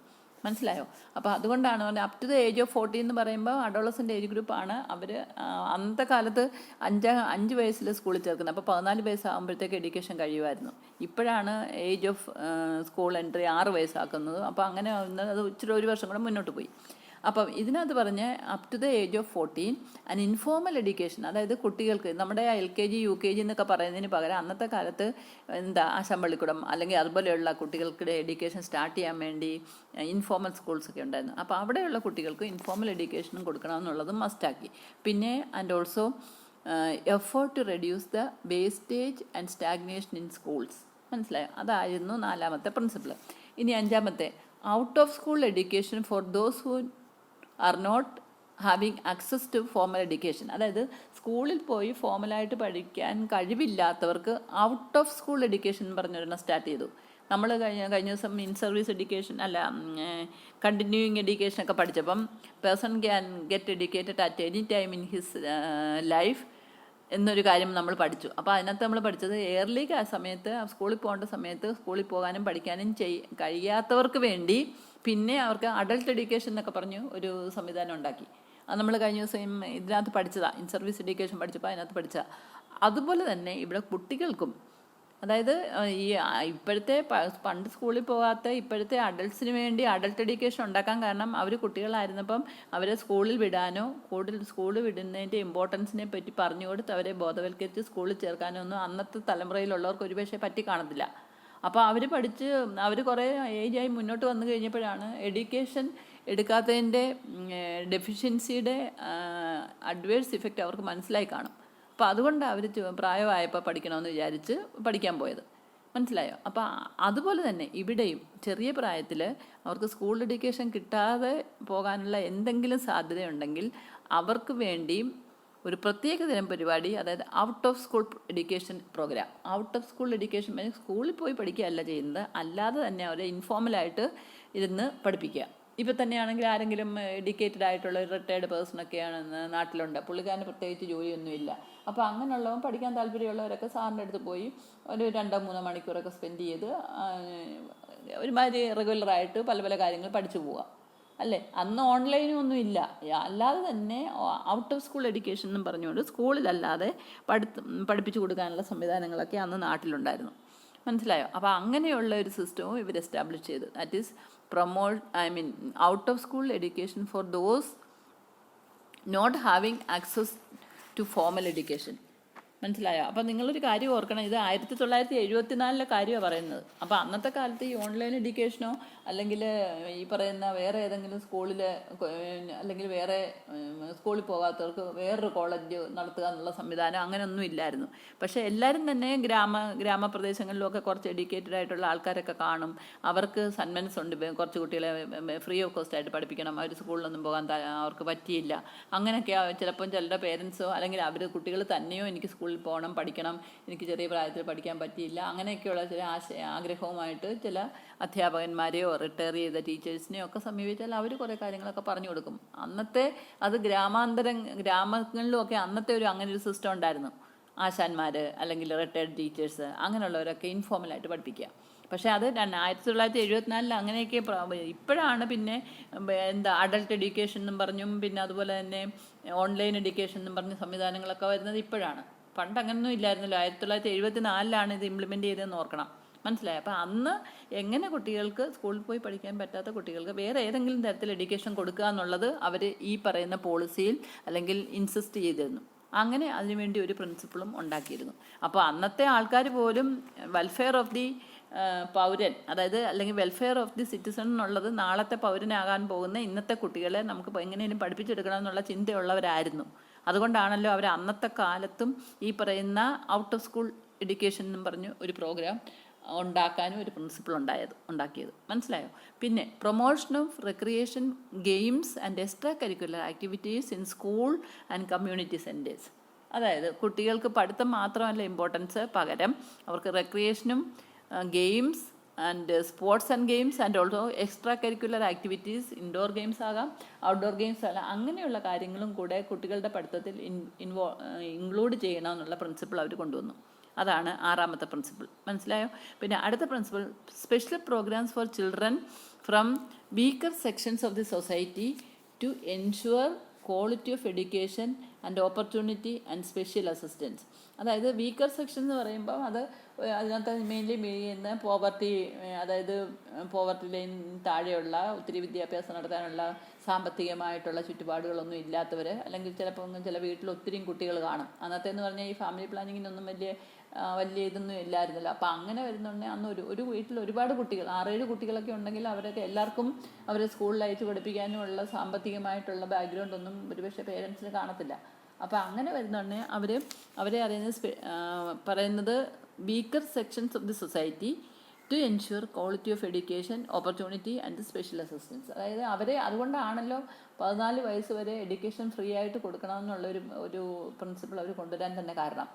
മനസ്സിലായോ? അപ്പോൾ അതുകൊണ്ടാണ് up to the age of 14 എന്ന് പറയുമ്പോൾ അഡോളസൻ്റ് ഏജ് ഗ്രൂപ്പാണ്. അവർ അന്നത്തെ കാലത്ത് 5 വയസ്സിൽ സ്കൂളിൽ ചേർക്കുന്നത്. അപ്പോൾ 14 വയസ്സാകുമ്പോഴത്തേക്ക് എഡ്യൂക്കേഷൻ കഴിയുമായിരുന്നു. ഇപ്പോഴാണ് ഏജ് ഓഫ് സ്കൂൾ എൻട്രി 6 വയസ്സാക്കുന്നത്. അപ്പോൾ അങ്ങനെ അത് ഇച്ചിരി 1 വർഷം കൂടെ മുന്നോട്ട് പോയി. അപ്പം ഇതിനകത്ത് പറഞ്ഞ് up to the age of 14 and informal education, അതായത് കുട്ടികൾക്ക് നമ്മുടെ LKG UKG എന്നൊക്കെ പറയുന്നതിന് പകരം അന്നത്തെ കാലത്ത് ആശാമ്പള്ളിക്കൂടം അല്ലെങ്കിൽ അതുപോലെയുള്ള കുട്ടികൾക്ക് എഡ്യൂക്കേഷൻ സ്റ്റാർട്ട് ചെയ്യാൻ വേണ്ടി ഇൻഫോർമൽ സ്കൂൾസൊക്കെ ഉണ്ടായിരുന്നു. അപ്പോൾ അവിടെയുള്ള കുട്ടികൾക്ക് ഇൻഫോർമൽ എഡ്യൂക്കേഷനും കൊടുക്കണമെന്നുള്ളതും മസ്റ്റാക്കി. പിന്നെ and also effort to reduce the wastage and stagnation in schools. മനസ്സിലായോ? അതായിരുന്നു 4ാമത്തെ പ്രിൻസിപ്പിൾ. ഇനി 5ാമത്തെ, out of school education for those who are not having access to formal education. അതായത് സ്കൂളിൽ പോയി ഫോർമലായിട്ട് പഠിക്കാൻ കഴിവില്ലാത്തവർക്ക് ഔട്ട് ഓഫ് സ്കൂൾ എഡ്യൂക്കേഷൻ പറഞ്ഞൊരെണ്ണം സ്റ്റാർട്ട് ചെയ്തു. നമ്മൾ കഴിഞ്ഞ ദിവസം ഇൻ സർവീസ് എഡ്യൂക്കേഷൻ അല്ല കണ്ടിന്യൂയിങ് എഡ്യൂക്കേഷനൊക്കെ പഠിച്ചപ്പം person can get educated at any time in his life എന്നൊരു കാര്യം നമ്മൾ പഠിച്ചു. അപ്പോൾ അതിനകത്ത് നമ്മൾ പഠിച്ചത് ഏർലി സമയത്ത് സ്കൂളിൽ പോകേണ്ട സമയത്ത് സ്കൂളിൽ പോകാനും പഠിക്കാനും കഴിയാത്തവർക്ക് വേണ്ടി പിന്നെ അവർക്ക് അഡൾട്ട് എഡ്യൂക്കേഷൻ എന്നൊക്കെ പറഞ്ഞു ഒരു സംവിധാനം ഉണ്ടാക്കി. അത് നമ്മൾ കഴിഞ്ഞ ദിവസം ഇതിനകത്ത് പഠിച്ചതാണ്, ഇൻ സർവീസ് എഡ്യൂക്കേഷൻ പഠിച്ചപ്പോൾ അതിനകത്ത് പഠിച്ചതാണ്. അതുപോലെ തന്നെ ഇവിടെ കുട്ടികൾക്കും, അതായത് ഈ ഇപ്പോഴത്തെ പണ്ട് സ്കൂളിൽ പോകാത്ത ഇപ്പോഴത്തെ അഡൾട്ട്സിന് വേണ്ടി അഡൾട്ട് എഡ്യൂക്കേഷൻ ഉണ്ടാക്കാൻ കാരണം അവർ കുട്ടികളായിരുന്നപ്പം അവരെ സ്കൂളിൽ വിടാനോ സ്കൂളിൽ വിടുന്നതിൻ്റെ ഇമ്പോർട്ടൻസിനെ പറ്റി പറഞ്ഞു കൊടുത്ത് അവരെ ബോധവൽക്കരിച്ച് സ്കൂളിൽ ചേർക്കാനോ ഒന്നും അന്നത്തെ തലമുറയിലുള്ളവർക്ക് ഒരുപക്ഷെ പറ്റി കാണത്തില്ല. അപ്പോൾ അവർ കുറേ ഏജായി മുന്നോട്ട് വന്നു കഴിഞ്ഞപ്പോഴാണ് എഡ്യൂക്കേഷൻ എടുക്കാത്തതിൻ്റെ ഡെഫിഷ്യൻസിയുടെ അഡ്വേഴ്സ് ഇഫക്റ്റ് അവർക്ക് മനസ്സിലായി കാണും. അപ്പോൾ അതുകൊണ്ടാണ് അവർ പ്രായമായപ്പോൾ പഠിക്കണമെന്ന് വിചാരിച്ച് പഠിക്കാൻ പോയത്. മനസ്സിലായോ? അപ്പോൾ അതുപോലെ തന്നെ ഇവിടെയും ചെറിയ പ്രായത്തിൽ അവർക്ക് സ്കൂൾ എഡ്യൂക്കേഷൻ കിട്ടാതെ പോകാനുള്ള എന്തെങ്കിലും സാധ്യതയുണ്ടെങ്കിൽ അവർക്ക് വേണ്ടിയും ഒരു പ്രത്യേക തരം പരിപാടി, അതായത് out of school education programme. Out of school education സ്കൂളിൽ പോയി പഠിക്കുകയല്ല ചെയ്യുന്നത്, അല്ലാതെ തന്നെ അവരെ ഇൻഫോർമലായിട്ട് ഇരുന്ന് പഠിപ്പിക്കുക. ഇപ്പം തന്നെയാണെങ്കിൽ ആരെങ്കിലും എഡ്യൂക്കേറ്റഡ് ആയിട്ടുള്ള ഒരു റിട്ടയർഡ് പേഴ്സണൊക്കെയാണ് നാട്ടിലുണ്ട്, പുള്ളിക്കാരന് പ്രത്യേകിച്ച് ജോലിയൊന്നുമില്ല. അപ്പോൾ അങ്ങനെയുള്ളവൻ പഠിക്കാൻ താല്പര്യമുള്ളവരൊക്കെ സാറിൻ്റെ അടുത്ത് പോയി ഒരു 2-3 മണിക്കൂറൊക്കെ സ്പെൻഡ് ചെയ്ത് ഒരുമാതിരി റെഗുലറായിട്ട് പല പല കാര്യങ്ങൾ പഠിച്ചു പോവുക അല്ലേ. അന്ന് ഓൺലൈനും ഒന്നും ഇല്ല, അല്ലാതെ തന്നെ ഔട്ട് ഓഫ് സ്കൂൾ എഡ്യൂക്കേഷൻ എന്നും പറഞ്ഞുകൊണ്ട് സ്കൂളിലല്ലാതെ പഠിപ്പിച്ചു കൊടുക്കാനുള്ള സംവിധാനങ്ങളൊക്കെ അന്ന് നാട്ടിലുണ്ടായിരുന്നു. മനസ്സിലായോ? അപ്പോൾ അങ്ങനെയുള്ള ഒരു സിസ്റ്റവും ഇവർ എസ്റ്റാബ്ലിഷ് ചെയ്തു. That is out of school education for those not having access to formal education. മനസ്സിലായോ? അപ്പം നിങ്ങളൊരു കാര്യം ഓർക്കണം, ഇത് 1974 കാര്യമാണ് പറയുന്നത്. അപ്പോൾ അന്നത്തെ കാലത്ത് ഈ ഓൺലൈൻ എഡ്യൂക്കേഷനോ അല്ലെങ്കിൽ ഈ പറയുന്ന വേറെ ഏതെങ്കിലും സ്കൂളിൽ അല്ലെങ്കിൽ വേറെ സ്കൂളിൽ പോകാത്തവർക്ക് വേറൊരു കോളേജ് നടത്തുക എന്നുള്ള സംവിധാനം അങ്ങനെയൊന്നും ഇല്ലായിരുന്നു. പക്ഷേ എല്ലാവരും തന്നെ ഗ്രാമപ്രദേശങ്ങളിലൊക്കെ കുറച്ച് എഡ്യൂക്കേറ്റഡ് ആയിട്ടുള്ള ആൾക്കാരൊക്കെ കാണും. അവർക്ക് സന്മനസ്സുണ്ട്, കുറച്ച് കുട്ടികളെ ഫ്രീ ഓഫ് കോസ്റ്റ് ആയിട്ട് പഠിപ്പിക്കണം, അവർ സ്കൂളിലൊന്നും പോകാൻ അവർക്ക് പറ്റിയില്ല. അങ്ങനെയൊക്കെ ചിലപ്പം ചിലരുടെ പേരൻസോ അല്ലെങ്കിൽ അവർ കുട്ടികൾ തന്നെയോ എനിക്ക് സ്കൂളിൽ പോകണം, പഠിക്കണം, എനിക്ക് ചെറിയ പ്രായത്തിൽ പഠിക്കാൻ പറ്റിയില്ല, അങ്ങനെയൊക്കെയുള്ള ചില ആഗ്രഹവുമായിട്ട് ചില അധ്യാപകന്മാരെയോ റിട്ടയർ ചെയ്ത ടീച്ചേഴ്സിനെയോ ഒക്കെ സമീപിച്ചാൽ അവർ കുറേ കാര്യങ്ങളൊക്കെ പറഞ്ഞു കൊടുക്കും. അന്നത്തെ അത് ഗ്രാമങ്ങളിലുമൊക്കെ അന്നത്തെ അങ്ങനെ ഒരു സിസ്റ്റം ഉണ്ടായിരുന്നു. ആശാന്മാർ അല്ലെങ്കിൽ റിട്ടയർഡ് ടീച്ചേഴ്സ് അങ്ങനെയുള്ളവരൊക്കെ ഇൻഫോർമലായിട്ട് പഠിപ്പിക്കുക. പക്ഷേ അത് 1974 അങ്ങനെയൊക്കെ. ഇപ്പോഴാണ് പിന്നെ അഡൾട്ട് എഡ്യൂക്കേഷൻ എന്നും പറഞ്ഞും പിന്നെ അതുപോലെ തന്നെ ഓൺലൈൻ എഡ്യൂക്കേഷൻ എന്നും പറഞ്ഞ സംവിധാനങ്ങളൊക്കെ വരുന്നത് ഇപ്പോഴാണ്. പണ്ട് അങ്ങനെയൊന്നും ഇല്ലായിരുന്നല്ലോ. 1974 ഇത് ഇംപ്ലിമെൻറ്റ് ചെയ്തതെന്ന് ഓർക്കണം. മനസ്സിലായി? അപ്പോൾ അന്ന് എങ്ങനെ കുട്ടികൾക്ക് സ്കൂളിൽ പോയി പഠിക്കാൻ പറ്റാത്ത കുട്ടികൾക്ക് വേറെ ഏതെങ്കിലും തരത്തിൽ എഡ്യൂക്കേഷൻ കൊടുക്കുക എന്നുള്ളത് അവർ ഈ പറയുന്ന പോളിസിയിൽ അല്ലെങ്കിൽ ഇൻസിസ്റ്റ് ചെയ്തിരുന്നു. അങ്ങനെ അതിനുവേണ്ടി ഒരു പ്രിൻസിപ്പിളും ഉണ്ടാക്കിയിരുന്നു. അപ്പോൾ അന്നത്തെ ആൾക്കാർ പോലും വെൽഫെയർ ഓഫ് ദി പൗരൻ, അതായത് അല്ലെങ്കിൽ വെൽഫെയർ ഓഫ് ദി സിറ്റിസൺ എന്നുള്ളത് നാളത്തെ പൗരനാകാൻ പോകുന്ന ഇന്നത്തെ കുട്ടികളെ നമുക്ക് എങ്ങനെയും പഠിപ്പിച്ചെടുക്കണം എന്നുള്ള ചിന്തയുള്ളവരായിരുന്നു. അതുകൊണ്ടാണല്ലോ അവർ അന്നത്തെ കാലത്തും ഈ പറയുന്ന ഔട്ട് ഓഫ് സ്കൂൾ എഡ്യൂക്കേഷൻ എന്നും പറഞ്ഞു ഒരു പ്രോഗ്രാം ഉണ്ടാക്കാനും ഒരു പ്രിൻസിപ്പിൾ ഉണ്ടാക്കിയത്. മനസ്സിലായോ? പിന്നെ promotion of recreation games and extra curricular activities in school and community centres. അതായത് കുട്ടികൾക്ക് പഠിത്തം മാത്രമല്ല ഇമ്പോർട്ടൻസ്, പകരം അവർക്ക് റിക്രിയേഷനും games and sports and games and also extra curricular activities, indoor games ആകാം ഔട്ട്ഡോർ ഗെയിംസ് ആകാം, അങ്ങനെയുള്ള കാര്യങ്ങളും കൂടെ കുട്ടികളുടെ പഠിത്തത്തിൽ ഇൻക്ലൂഡ് ചെയ്യണമെന്നുള്ള പ്രിൻസിപ്പിൾ അവർ കൊണ്ടുവന്നു. അതാണ് 6ാമത്തെ പ്രിൻസിപ്പിൾ. മനസ്സിലായോ? പിന്നെ അടുത്ത principle, special programmes for children from weaker sections of the society to ensure quality of education and opportunity and special assistance. അതായത് വീക്കർ സെക്ഷൻ എന്ന് പറയുമ്പോൾ അതിനകത്ത് മെയിൻലി ചെയ്യുന്ന പോവർട്ടി, അതായത് പോവർട്ടി ലൈൻ താഴെയുള്ള ഒത്തിരി വിദ്യാഭ്യാസം നടത്താനുള്ള സാമ്പത്തികമായിട്ടുള്ള ചുറ്റുപാടുകളൊന്നും ഇല്ലാത്തവർ, അല്ലെങ്കിൽ ചിലപ്പോൾ ചില വീട്ടിൽ ഒത്തിരി കുട്ടികൾ കാണും. അന്നത്തെ എന്ന് പറഞ്ഞാൽ ഈ ഫാമിലി പ്ലാനിങ്ങിനൊന്നും വലിയ ഇതൊന്നും ഇല്ലായിരുന്നല്ലോ. അപ്പോൾ അങ്ങനെ വരുന്നുണ്ടെങ്കിൽ അന്ന് ഒരു വീട്ടിൽ ഒരുപാട് കുട്ടികൾ 6-7 കുട്ടികളൊക്കെ ഉണ്ടെങ്കിൽ അവരൊക്കെ എല്ലാവർക്കും അവരെ സ്കൂളിൽ അയച്ച് പഠിപ്പിക്കാനുമുള്ള സാമ്പത്തികമായിട്ടുള്ള ബാക്ക്ഗ്രൗണ്ട് ഒന്നും ഒരുപക്ഷെ പേരൻസിന് കാണത്തില്ല. അപ്പോൾ അങ്ങനെ വരുന്നുണ്ടെങ്കിൽ അവരെ പറയുന്നത് weaker sections of the society to ensure quality of education opportunity and special assistance. അതായത് അതുകൊണ്ടാണല്ലോ 14 വയസ്സ് വരെ എഡ്യൂക്കേഷൻ ഫ്രീ ആയിട്ട് കൊടുക്കണമെന്നുള്ള ഒരു പ്രിൻസിപ്പിൾ അവർ കൊണ്ടുവരാൻ തന്നെ കാരണം.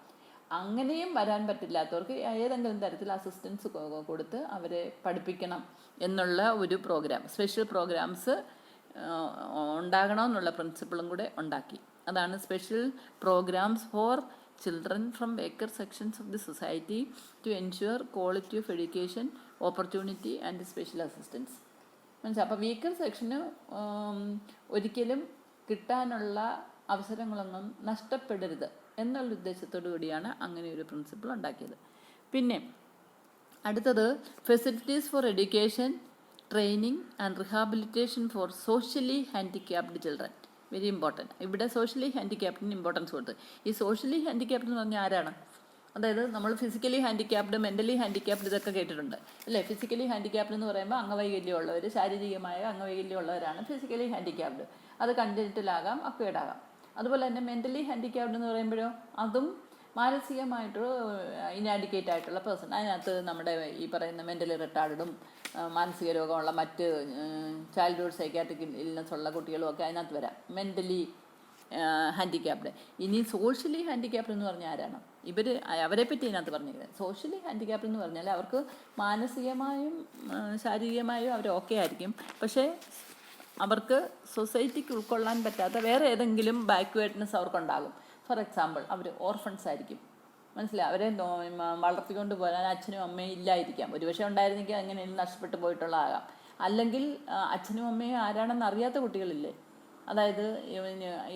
അങ്ങനെയും വരാൻ പറ്റില്ലാത്തവർക്ക് ഏതെങ്കിലും തരത്തിൽ അസിസ്റ്റൻസ് കൊടുത്ത് അവരെ പഠിപ്പിക്കണം എന്നുള്ള ഒരു പ്രോഗ്രാം, സ്പെഷ്യൽ പ്രോഗ്രാംസ് ഉണ്ടാകണമെന്നുള്ള പ്രിൻസിപ്പിളും കൂടെ ഉണ്ടാക്കി. അതാണ് special programmes for children from weaker sections of the society to ensure quality of education, opportunity and special assistance. മനസ്സിലായി? അപ്പോൾ വീക്കർ സെക്ഷന് ഒരിക്കലും കിട്ടാനുള്ള അവസരങ്ങളൊന്നും നഷ്ടപ്പെടരുത് എന്നുള്ള ഉദ്ദേശത്തോടു കൂടിയാണ് അങ്ങനെ ഒരു പ്രിൻസിപ്പിൾ ഉണ്ടാക്കിയത്. പിന്നെ അടുത്തത് facilities for education, training and rehabilitation for socially handicapped children. Very important. ഇവിടെ സോഷ്യലി ഹാൻഡിക്യാപ്ഡിന് ഇമ്പോർട്ടൻസ് കൊടുത്ത്. ഈ സോഷ്യലി ഹാൻഡിക്യാപ്ഡ് എന്ന് പറഞ്ഞാൽ ആരാണ്? അതായത് നമ്മൾ ഫിസിക്കലി ഹാൻഡിക്യാപ്ഡ്, മെൻ്റലി ഹാൻഡിക്യാപ്ഡ് ഇതൊക്കെ കേട്ടിട്ടുണ്ട് അല്ലേ? ഫിസിക്കലി ഹാൻഡിക്യാപ്ഡ് എന്ന് പറയുമ്പോൾ അംഗവൈകല്യമുള്ളവർ, ശാരീരികമായ അംഗവൈകല്യമുള്ളവരാണ് ഫിസിക്കലി ഹാൻഡിക്യാപ്ഡ്. അത് കൺജനിറ്റലാകാം, അക്വേർഡാകാം. അതുപോലെ തന്നെ മെൻ്റലി ഹാൻഡിക്യാപ്ഡ് എന്ന് പറയുമ്പോഴോ അതും മാനസികമായിട്ട് ഇനാഡിക്കേറ്റ് ആയിട്ടുള്ള പേഴ്സൺ. അതിനകത്ത് നമ്മുടെ ഈ പറയുന്ന മെൻ്റലി റിട്ടാർഡും മാനസിക രോഗമുള്ള മറ്റ് ചൈൽഡ്ഹുഡ് സൈക്കാട്രിക് ഇൽനെസ് ഉള്ള കുട്ടികളും ഒക്കെ അതിനകത്ത് വരാം, മെൻ്റലി ഹാൻഡിക്യാപ്ഡ്. ഇനി സോഷ്യലി ഹാൻഡിക്യാപ്ഡ് എന്ന് പറഞ്ഞാൽ ആരാണ്? അവരെ പറ്റി ഇതിനകത്ത് പറഞ്ഞിരിക്കുന്നത്. സോഷ്യലി ഹാൻഡിക്യാപ്ഡ് എന്ന് പറഞ്ഞാൽ അവർക്ക് മാനസികമായും ശാരീരികമായും അവർ ഓക്കെ ആയിരിക്കും, പക്ഷേ അവർക്ക് സൊസൈറ്റിക്ക് ഉൾക്കൊള്ളാൻ പറ്റാത്ത വേറെ ഏതെങ്കിലും ബാക്ക്വേർഡ്നെസ് അവർക്കുണ്ടാകും. ഫോർ എക്സാമ്പിൾ, അവർ ഓർഫൺസ് ആയിരിക്കും. മനസ്സിലായി? അവരെ വളർത്തിക്കൊണ്ട് പോകാൻ അച്ഛനും അമ്മയും ഇല്ലായിരിക്കാം. ഒരുപക്ഷെ ഉണ്ടായിരുന്നെങ്കിൽ അങ്ങനെ നഷ്ടപ്പെട്ടു പോയിട്ടുള്ളതാകാം. അല്ലെങ്കിൽ അച്ഛനും അമ്മയും ആരാണെന്ന് അറിയാത്ത കുട്ടികളില്ലേ? അതായത്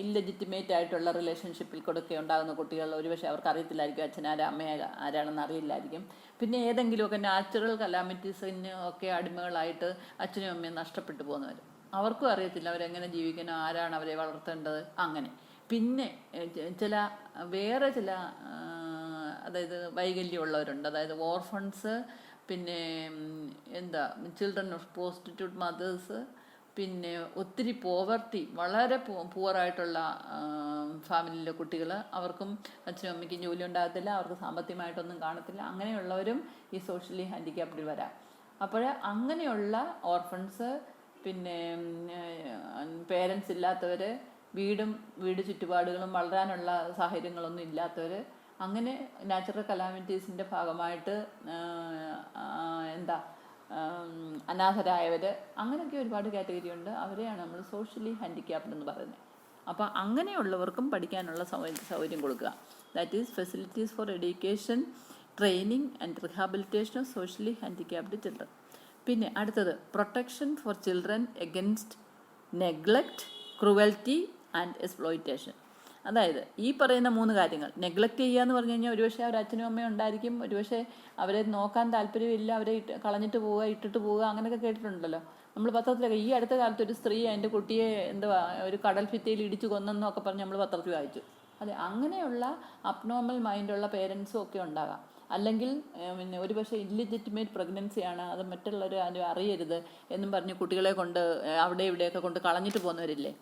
ഇല്ലെജിറ്റിമേറ്റ് ആയിട്ടുള്ള റിലേഷൻഷിപ്പിൽ കൊടുക്കെ ഉണ്ടാകുന്ന കുട്ടികൾ ഒരുപക്ഷെ അവർക്ക് അറിയത്തില്ലായിരിക്കും അച്ഛൻ ആരാ അമ്മ ആരാണെന്ന് അറിയില്ലായിരിക്കും. പിന്നെ ഏതെങ്കിലുമൊക്കെ നാച്ചുറൽ കലാമിറ്റീസിന് ഒക്കെ അടിമകളായിട്ട് അച്ഛനും അമ്മയും നഷ്ടപ്പെട്ടു പോകുന്നവർ, അവർക്കും അറിയത്തില്ല അവരെങ്ങനെ ജീവിക്കണം, ആരാണ് അവരെ വളർത്തേണ്ടത്. അങ്ങനെ പിന്നെ വേറെ ചില അതായത് വൈകല്യമുള്ളവരുണ്ട്. അതായത് ഓർഫൺസ്, പിന്നെ ചിൽഡ്രൻ ഓഫ് പ്രോസ്റ്റിറ്റ്യൂട്ട് മദേഴ്സ്, പിന്നെ ഒത്തിരി പോവർട്ടി, വളരെ പുവറായിട്ടുള്ള ഫാമിലിയിലെ കുട്ടികൾ, അവർക്കും അച്ഛനും അമ്മയ്ക്കും ജോലി ഉണ്ടാകത്തില്ല, അവർക്ക് സാമ്പത്തികമായിട്ടൊന്നും കാണത്തില്ല. അങ്ങനെയുള്ളവരും ഈ സോഷ്യലി ഹാൻഡിക്യാപ്ഡിൽ വരാം. അപ്പോൾ അങ്ങനെയുള്ള ഓർഫൺസ്, പിന്നെ പേരൻസ് ഇല്ലാത്തവർ, വീട് ചുറ്റുപാടുകളും വളരാനുള്ള സാഹചര്യങ്ങളൊന്നും ഇല്ലാത്തവർ, അങ്ങനെ നാച്ചുറൽ കലാമിറ്റീസിൻ്റെ ഭാഗമായിട്ട് അനാഥരായവർ, അങ്ങനെയൊക്കെ ഒരുപാട് കാറ്റഗറി ഉണ്ട്. അവരെയാണ് നമ്മൾ സോഷ്യലി ഹാൻഡിക്യാപ്ഡ് എന്ന് പറയുന്നത്. അപ്പോൾ അങ്ങനെയുള്ളവർക്കും പഠിക്കാനുള്ള സൗകര്യം കൊടുക്കുക. That is facilities for education, training and rehabilitation of socially handicapped children. പിന്നെ അടുത്തത് protection for children against neglect, cruelty and exploitation. അതായത് ഈ പറയുന്ന 3 കാര്യങ്ങൾ. നെഗ്ലക്റ്റ് ചെയ്യുക എന്ന് പറഞ്ഞു കഴിഞ്ഞാൽ ഒരുപക്ഷെ അവർ അച്ഛനും അമ്മയും ഉണ്ടായിരിക്കും, ഒരുപക്ഷെ അവരെ നോക്കാൻ താല്പര്യമില്ല, അവരെ കളഞ്ഞിട്ട് പോവുക, ഇട്ടിട്ട് പോവുക, അങ്ങനെയൊക്കെ കേട്ടിട്ടുണ്ടല്ലോ നമ്മൾ പത്രത്തിലൊക്കെ. ഈ അടുത്ത കാലത്ത് ഒരു സ്ത്രീ എൻ്റെ കുട്ടിയെ ഒരു കടൽ ഭിത്തിയിൽ ഇടിച്ചു കൊന്നെന്നൊക്കെ പറഞ്ഞ് നമ്മൾ പത്രത്തിൽ വായിച്ചു. അതെ, അങ്ങനെയുള്ള അബ്നോർമൽ മൈൻഡുള്ള പേരൻസും ഒക്കെ ഉണ്ടാകാം. അല്ലെങ്കിൽ പിന്നെ ഒരുപക്ഷെ ഇല്ലെജിറ്റിമേറ്റ് പ്രഗ്നൻസിയാണ്, അത് മറ്റുള്ളവർ അറിയരുത് എന്നും പറഞ്ഞ് കുട്ടികളെ കൊണ്ട് അവിടെ ഇവിടെയൊക്കെ കൊണ്ട് കളഞ്ഞിട്ട് പോകുന്നവരില്ലേ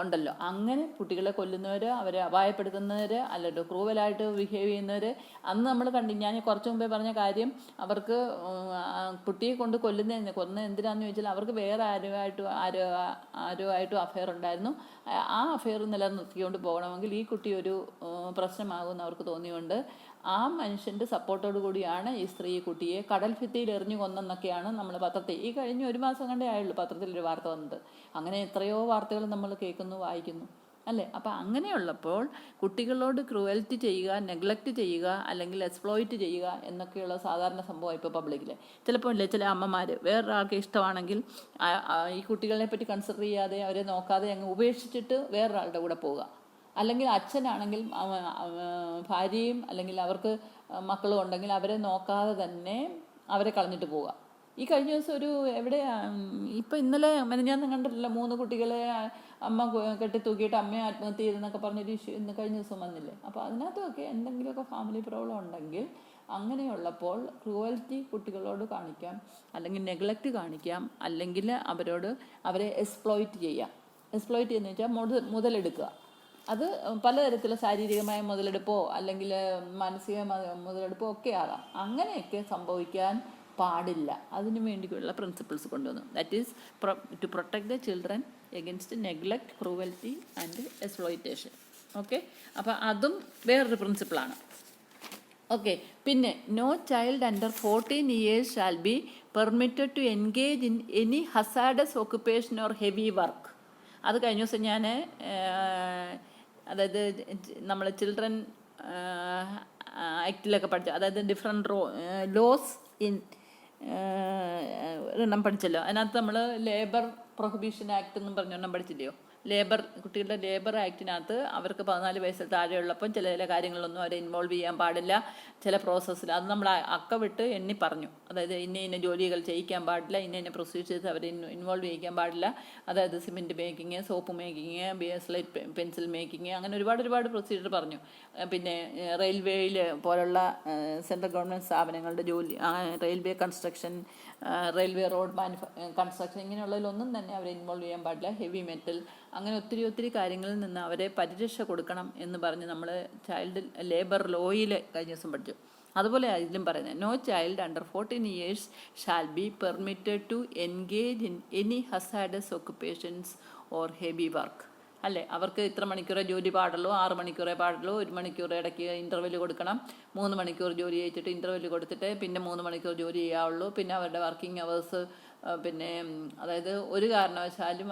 ഉണ്ടല്ലോ. അങ്ങനെ കുട്ടികളെ കൊല്ലുന്നവർ, അവരെ അപായപ്പെടുത്തുന്നവർ, അല്ലല്ലോ ക്രൂവലായിട്ട് ബിഹേവ് ചെയ്യുന്നവർ. അന്ന് നമ്മൾ ഞാൻ കുറച്ച് മുമ്പേ പറഞ്ഞ കാര്യം, അവർക്ക് കുട്ടിയെ കൊണ്ട് കൊന്ന എന്തിനാന്ന് ചോദിച്ചാൽ അവർക്ക് വേറെ ആരുമായിട്ടും അഫെയർ ഉണ്ടായിരുന്നു. ആ അഫെയർ നിലനിർത്തിക്കൊണ്ട് പോകണമെങ്കിൽ ഈ കുട്ടി ഒരു പ്രശ്നമാകുമെന്ന് അവർക്ക് തോന്നിയുകൊണ്ട് ആ മനുഷ്യൻ്റെ സപ്പോർട്ടോടു കൂടിയാണ് ഈ സ്ത്രീ കുട്ടിയെ കടൽ ഭിത്തിയിൽ എറിഞ്ഞു കൊന്നെന്നൊക്കെയാണ് നമ്മൾ പത്രത്തിൽ ഈ കഴിഞ്ഞ 1 മാസം കണ്ടേ ആയുള്ളൂ പത്രത്തിലൊരു വാർത്ത വന്നത്. അങ്ങനെ എത്രയോ വാർത്തകൾ നമ്മൾ കേൾക്കുന്നു, വായിക്കുന്നു അല്ലേ? അപ്പം അങ്ങനെയുള്ളപ്പോൾ കുട്ടികളോട് ക്രൂവൽറ്റി ചെയ്യുക, നെഗ്ലക്റ്റ് ചെയ്യുക, അല്ലെങ്കിൽ എക്സ്പ്ലോയിറ്റ് ചെയ്യുക എന്നൊക്കെയുള്ള സാധാരണ സംഭവം ഇപ്പോൾ പബ്ലിക്കിൽ. ചിലപ്പോൾ ഇല്ലേ ചില അമ്മമാർ വേറൊരാൾക്ക് ഇഷ്ടമാണെങ്കിൽ ഈ കുട്ടികളെ പറ്റി കൺസിഡർ ചെയ്യാതെ അവരെ നോക്കാതെ അങ്ങ് ഉപേക്ഷിച്ചിട്ട് വേറൊരാളുടെ കൂടെ പോവുക. അല്ലെങ്കിൽ അച്ഛനാണെങ്കിൽ ഭാര്യയും അല്ലെങ്കിൽ അവർക്ക് മക്കളും ഉണ്ടെങ്കിൽ അവരെ നോക്കാതെ തന്നെ അവരെ കളഞ്ഞിട്ട് പോവുക. ഈ കഴിഞ്ഞ ദിവസം ഇപ്പം ഇന്നലെ മെനഞ്ഞാന്ന് കണ്ടിട്ടില്ല, 3 കുട്ടികളെ അമ്മ കെട്ടിത്തൂക്കിയിട്ട് അമ്മയെ ആത്മഹത്യ ചെയ്തെന്നൊക്കെ പറഞ്ഞൊരു ഇഷ്യൂ ഇന്ന് കഴിഞ്ഞ ദിവസം വന്നില്ലേ? അപ്പോൾ അതിനകത്തൊക്കെ എന്തെങ്കിലുമൊക്കെ ഫാമിലി പ്രോബ്ലം ഉണ്ടെങ്കിൽ അങ്ങനെയുള്ളപ്പോൾ ക്രൂവൽറ്റി കുട്ടികളോട് കാണിക്കാം, അല്ലെങ്കിൽ നെഗ്ലക്റ്റ് കാണിക്കാം, അല്ലെങ്കിൽ അവരെ എക്സ്പ്ലോയിറ്റ് ചെയ്യാം. എക്സ്പ്ലോയിറ്റ് ചെയ്യുന്ന വെച്ചാൽ മുതലെടുക്കുക. അത് പലതരത്തിലുള്ള ശാരീരികമായ മുതലെടുപ്പോ അല്ലെങ്കിൽ മാനസികമായ മുതലെടുപ്പോ ഒക്കെ ആകാം. അങ്ങനെയൊക്കെ സംഭവിക്കാൻ പാടില്ല. അതിനു വേണ്ടിയുള്ള പ്രിൻസിപ്പിൾസ് കൊണ്ടുവന്നു. That is to protect the children against neglect, cruelty and exploitation. Okay, അപ്പോൾ അതും വേറൊരു പ്രിൻസിപ്പിളാണ്. ഓക്കെ, പിന്നെ no child under 14 years shall be permitted to engage in any hazardous occupation or heavy work. അത് കഴിഞ്ഞ ദിവസം ഞാൻ അതായത് നമ്മൾ ചിൽഡ്രൻ ആക്റ്റിലൊക്കെ പഠിച്ചു, അതായത് ഡിഫറെൻറ്റ് ലോസ് ഇൻ എണ്ണം പഠിച്ചല്ലോ. അതിനകത്ത് നമ്മൾ ലേബർ പ്രൊഹിബിഷൻ ആക്ട് എന്നും പറഞ്ഞൊരെണ്ണം പഠിച്ചില്ലയോ? കുട്ടികളുടെ ലേബർ ആക്ടിനകത്ത് അവർക്ക് 14 വയസ്സിൽ താഴെയുള്ളപ്പം ചില കാര്യങ്ങളിലൊന്നും അവരെ ഇൻവോൾവ് ചെയ്യാൻ പാടില്ല, ചില പ്രോസസ്സിൽ. അത് നമ്മൾ വിട്ട് എണ്ണി പറഞ്ഞു. അതായത് ഇന്ന ജോലികൾ ചെയ്യിക്കാൻ പാടില്ല, ഇന്ന പ്രൊസീജിയേഴ്സ് അവരെ ഇൻവോൾവ് ചെയ്യിക്കാൻ പാടില്ല. അതായത് cement making, soap making, slate pencil making, അങ്ങനെ ഒരുപാട് പ്രൊസീജിയർ പറഞ്ഞു. പിന്നെ റെയിൽവേയിൽ പോലുള്ള സെൻട്രൽ ഗവൺമെൻറ് സ്ഥാപനങ്ങളുടെ ജോലി, railway construction, railway road construction, ഇങ്ങനെയുള്ളതിലൊന്നും തന്നെ അവരെ ഇൻവോൾവ് ചെയ്യാൻ പാടില്ല. ഹെവി മെറ്റൽ, അങ്ങനെ ഒത്തിരി കാര്യങ്ങളിൽ നിന്ന് അവരെ പരിരക്ഷ കൊടുക്കണം എന്ന് പറഞ്ഞ് നമ്മൾ ചൈൽഡ് ലേബർ ലോയിൽ കഴിഞ്ഞ ദിവസം പഠിച്ചു. അതുപോലെ ഇതിലും പറയുന്നത് no child under 14 years shall be permitted to engage in any hazardous occupations or heavy work. അല്ലേ, അവർക്ക് ഇത്ര മണിക്കൂറേ ജോലി പാടുള്ളൂ, 6 മണിക്കൂറേ പാടുള്ളൂ, 1 മണിക്കൂർ ഇടയ്ക്ക് ഇൻ്റർവെൽ കൊടുക്കണം, 3 മണിക്കൂർ ജോലി ചെയ്യിച്ചിട്ട് ഇൻ്റർവെൽ കൊടുത്തിട്ട് പിന്നെ 3 മണിക്കൂർ ജോലി ചെയ്യാവുള്ളൂ. പിന്നെ അവരുടെ വർക്കിംഗ് അവേഴ്സ്, പിന്നെ അതായത് ഒരു കാരണവശാലും